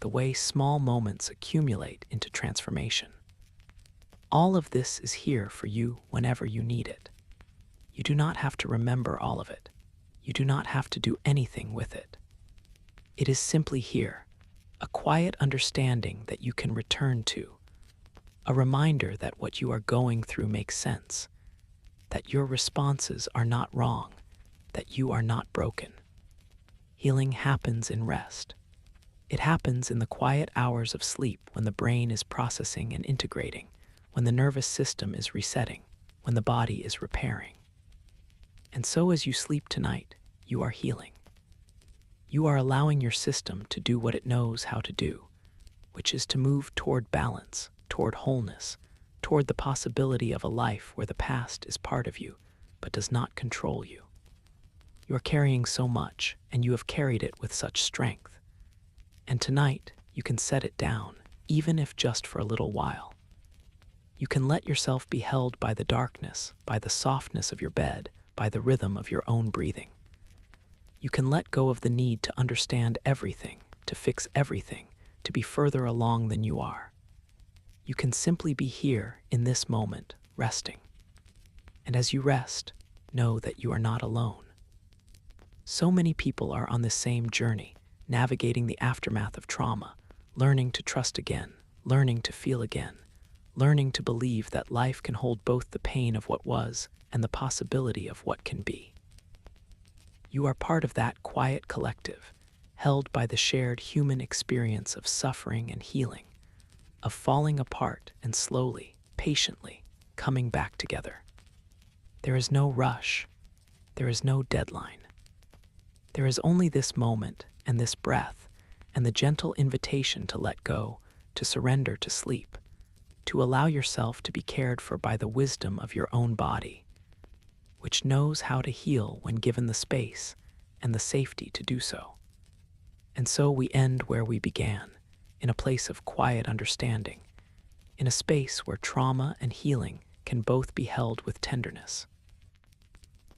the way small moments accumulate into transformation. All of this is here for you whenever you need it. You do not have to remember all of it. You do not have to do anything with it. It is simply here, a quiet understanding that you can return to, a reminder that what you are going through makes sense, that your responses are not wrong, that you are not broken. Healing happens in rest. It happens in the quiet hours of sleep when the brain is processing and integrating, when the nervous system is resetting, when the body is repairing. And so as you sleep tonight, you are healing. You are allowing your system to do what it knows how to do, which is to move toward balance, toward wholeness, toward the possibility of a life where the past is part of you, but does not control you. You are carrying so much, and you have carried it with such strength. And tonight, you can set it down, even if just for a little while. You can let yourself be held by the darkness, by the softness of your bed, by the rhythm of your own breathing. You can let go of the need to understand everything, to fix everything, to be further along than you are. You can simply be here in this moment, resting. And as you rest, know that you are not alone. So many people are on this same journey, navigating the aftermath of trauma, learning to trust again, learning to feel again, learning to believe that life can hold both the pain of what was and the possibility of what can be. You are part of that quiet collective, held by the shared human experience of suffering and healing, of falling apart and slowly, patiently, coming back together. There is no rush. There is no deadline. There is only this moment and this breath and the gentle invitation to let go, to surrender to sleep, to allow yourself to be cared for by the wisdom of your own body, which knows how to heal when given the space and the safety to do so. And so we end where we began, in a place of quiet understanding, in a space where trauma and healing can both be held with tenderness.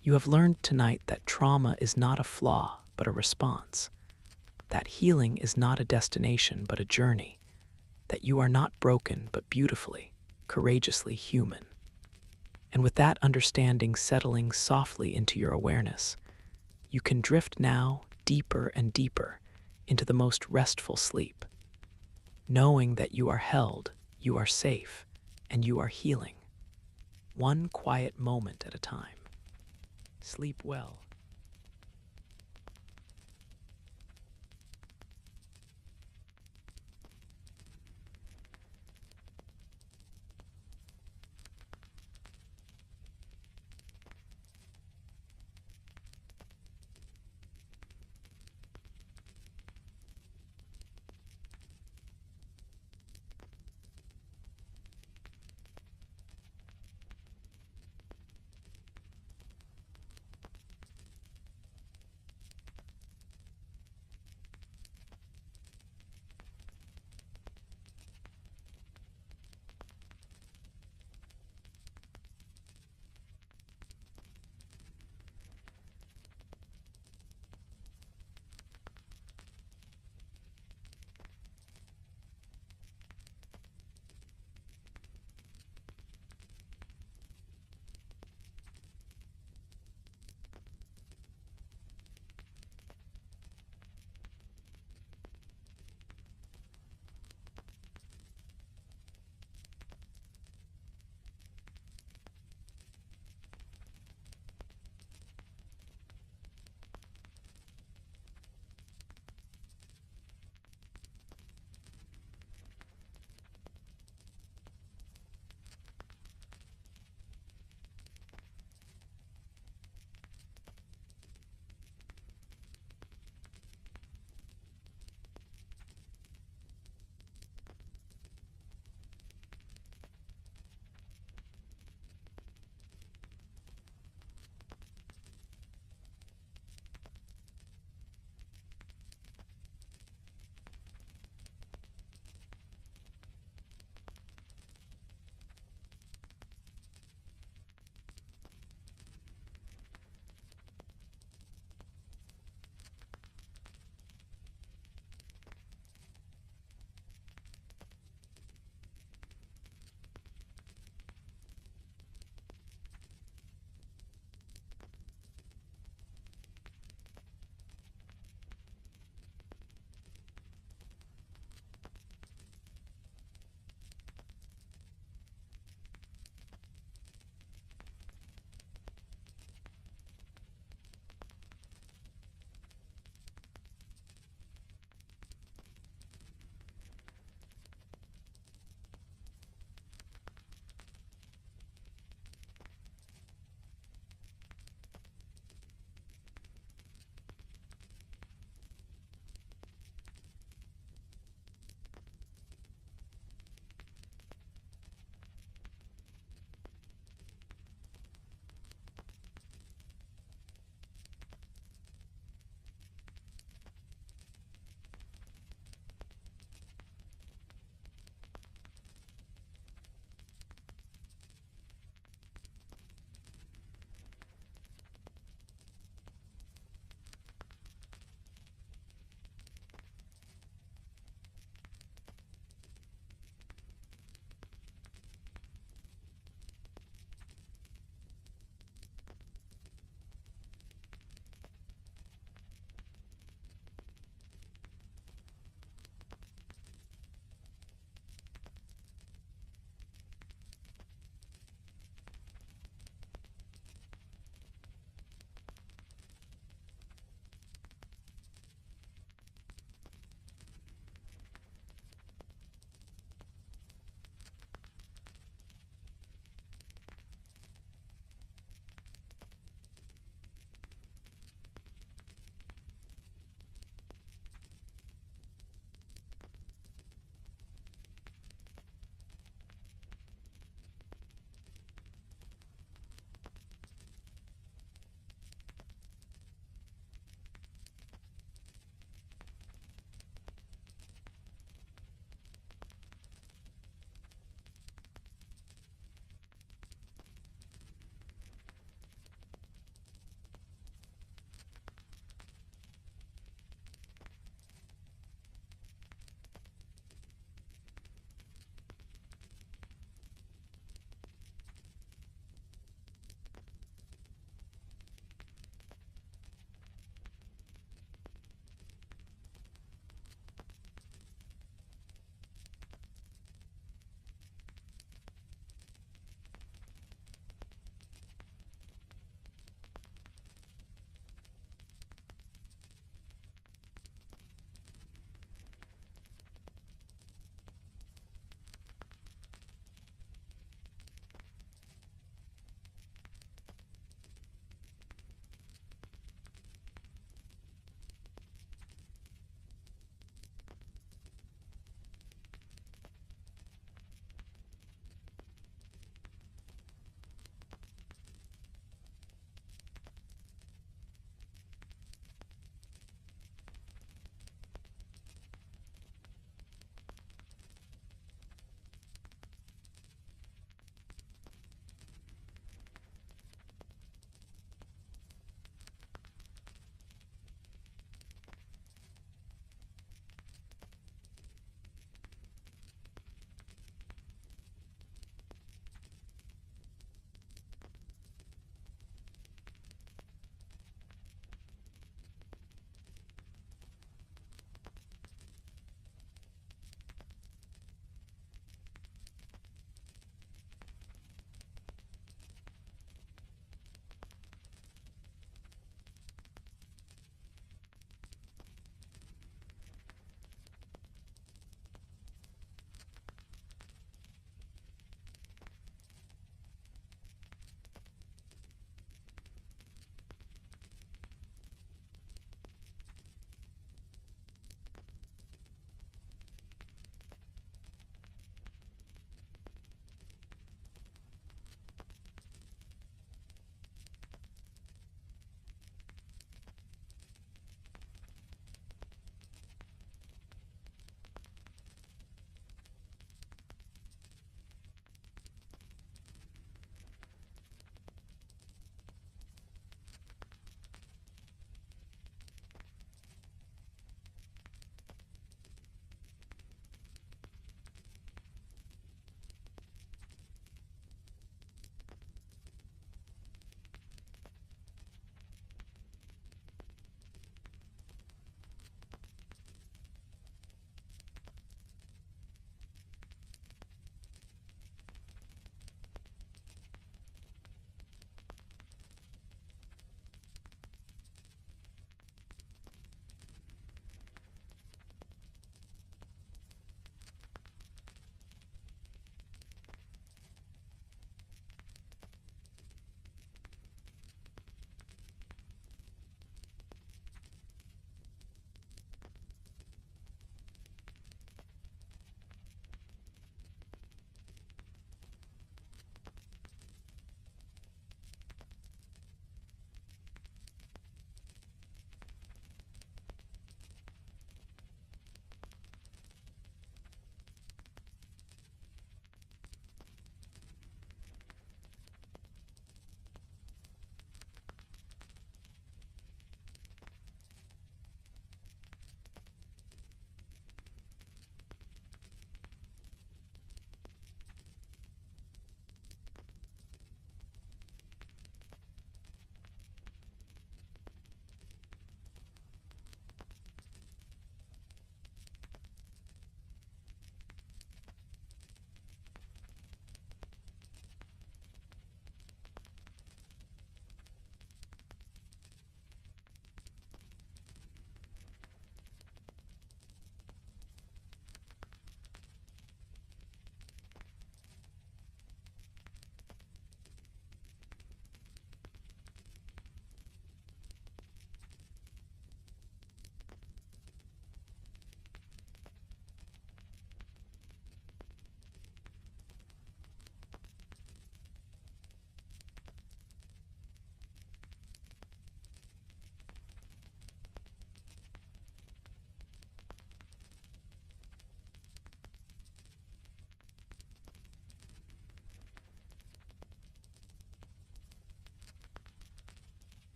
You have learned tonight that trauma is not a flaw, but a response, that healing is not a destination, but a journey, that you are not broken, but beautifully, courageously human. And with that understanding settling softly into your awareness, you can drift now deeper and deeper into the most restful sleep, knowing that you are held, you are safe, and you are healing, one quiet moment at a time. Sleep well.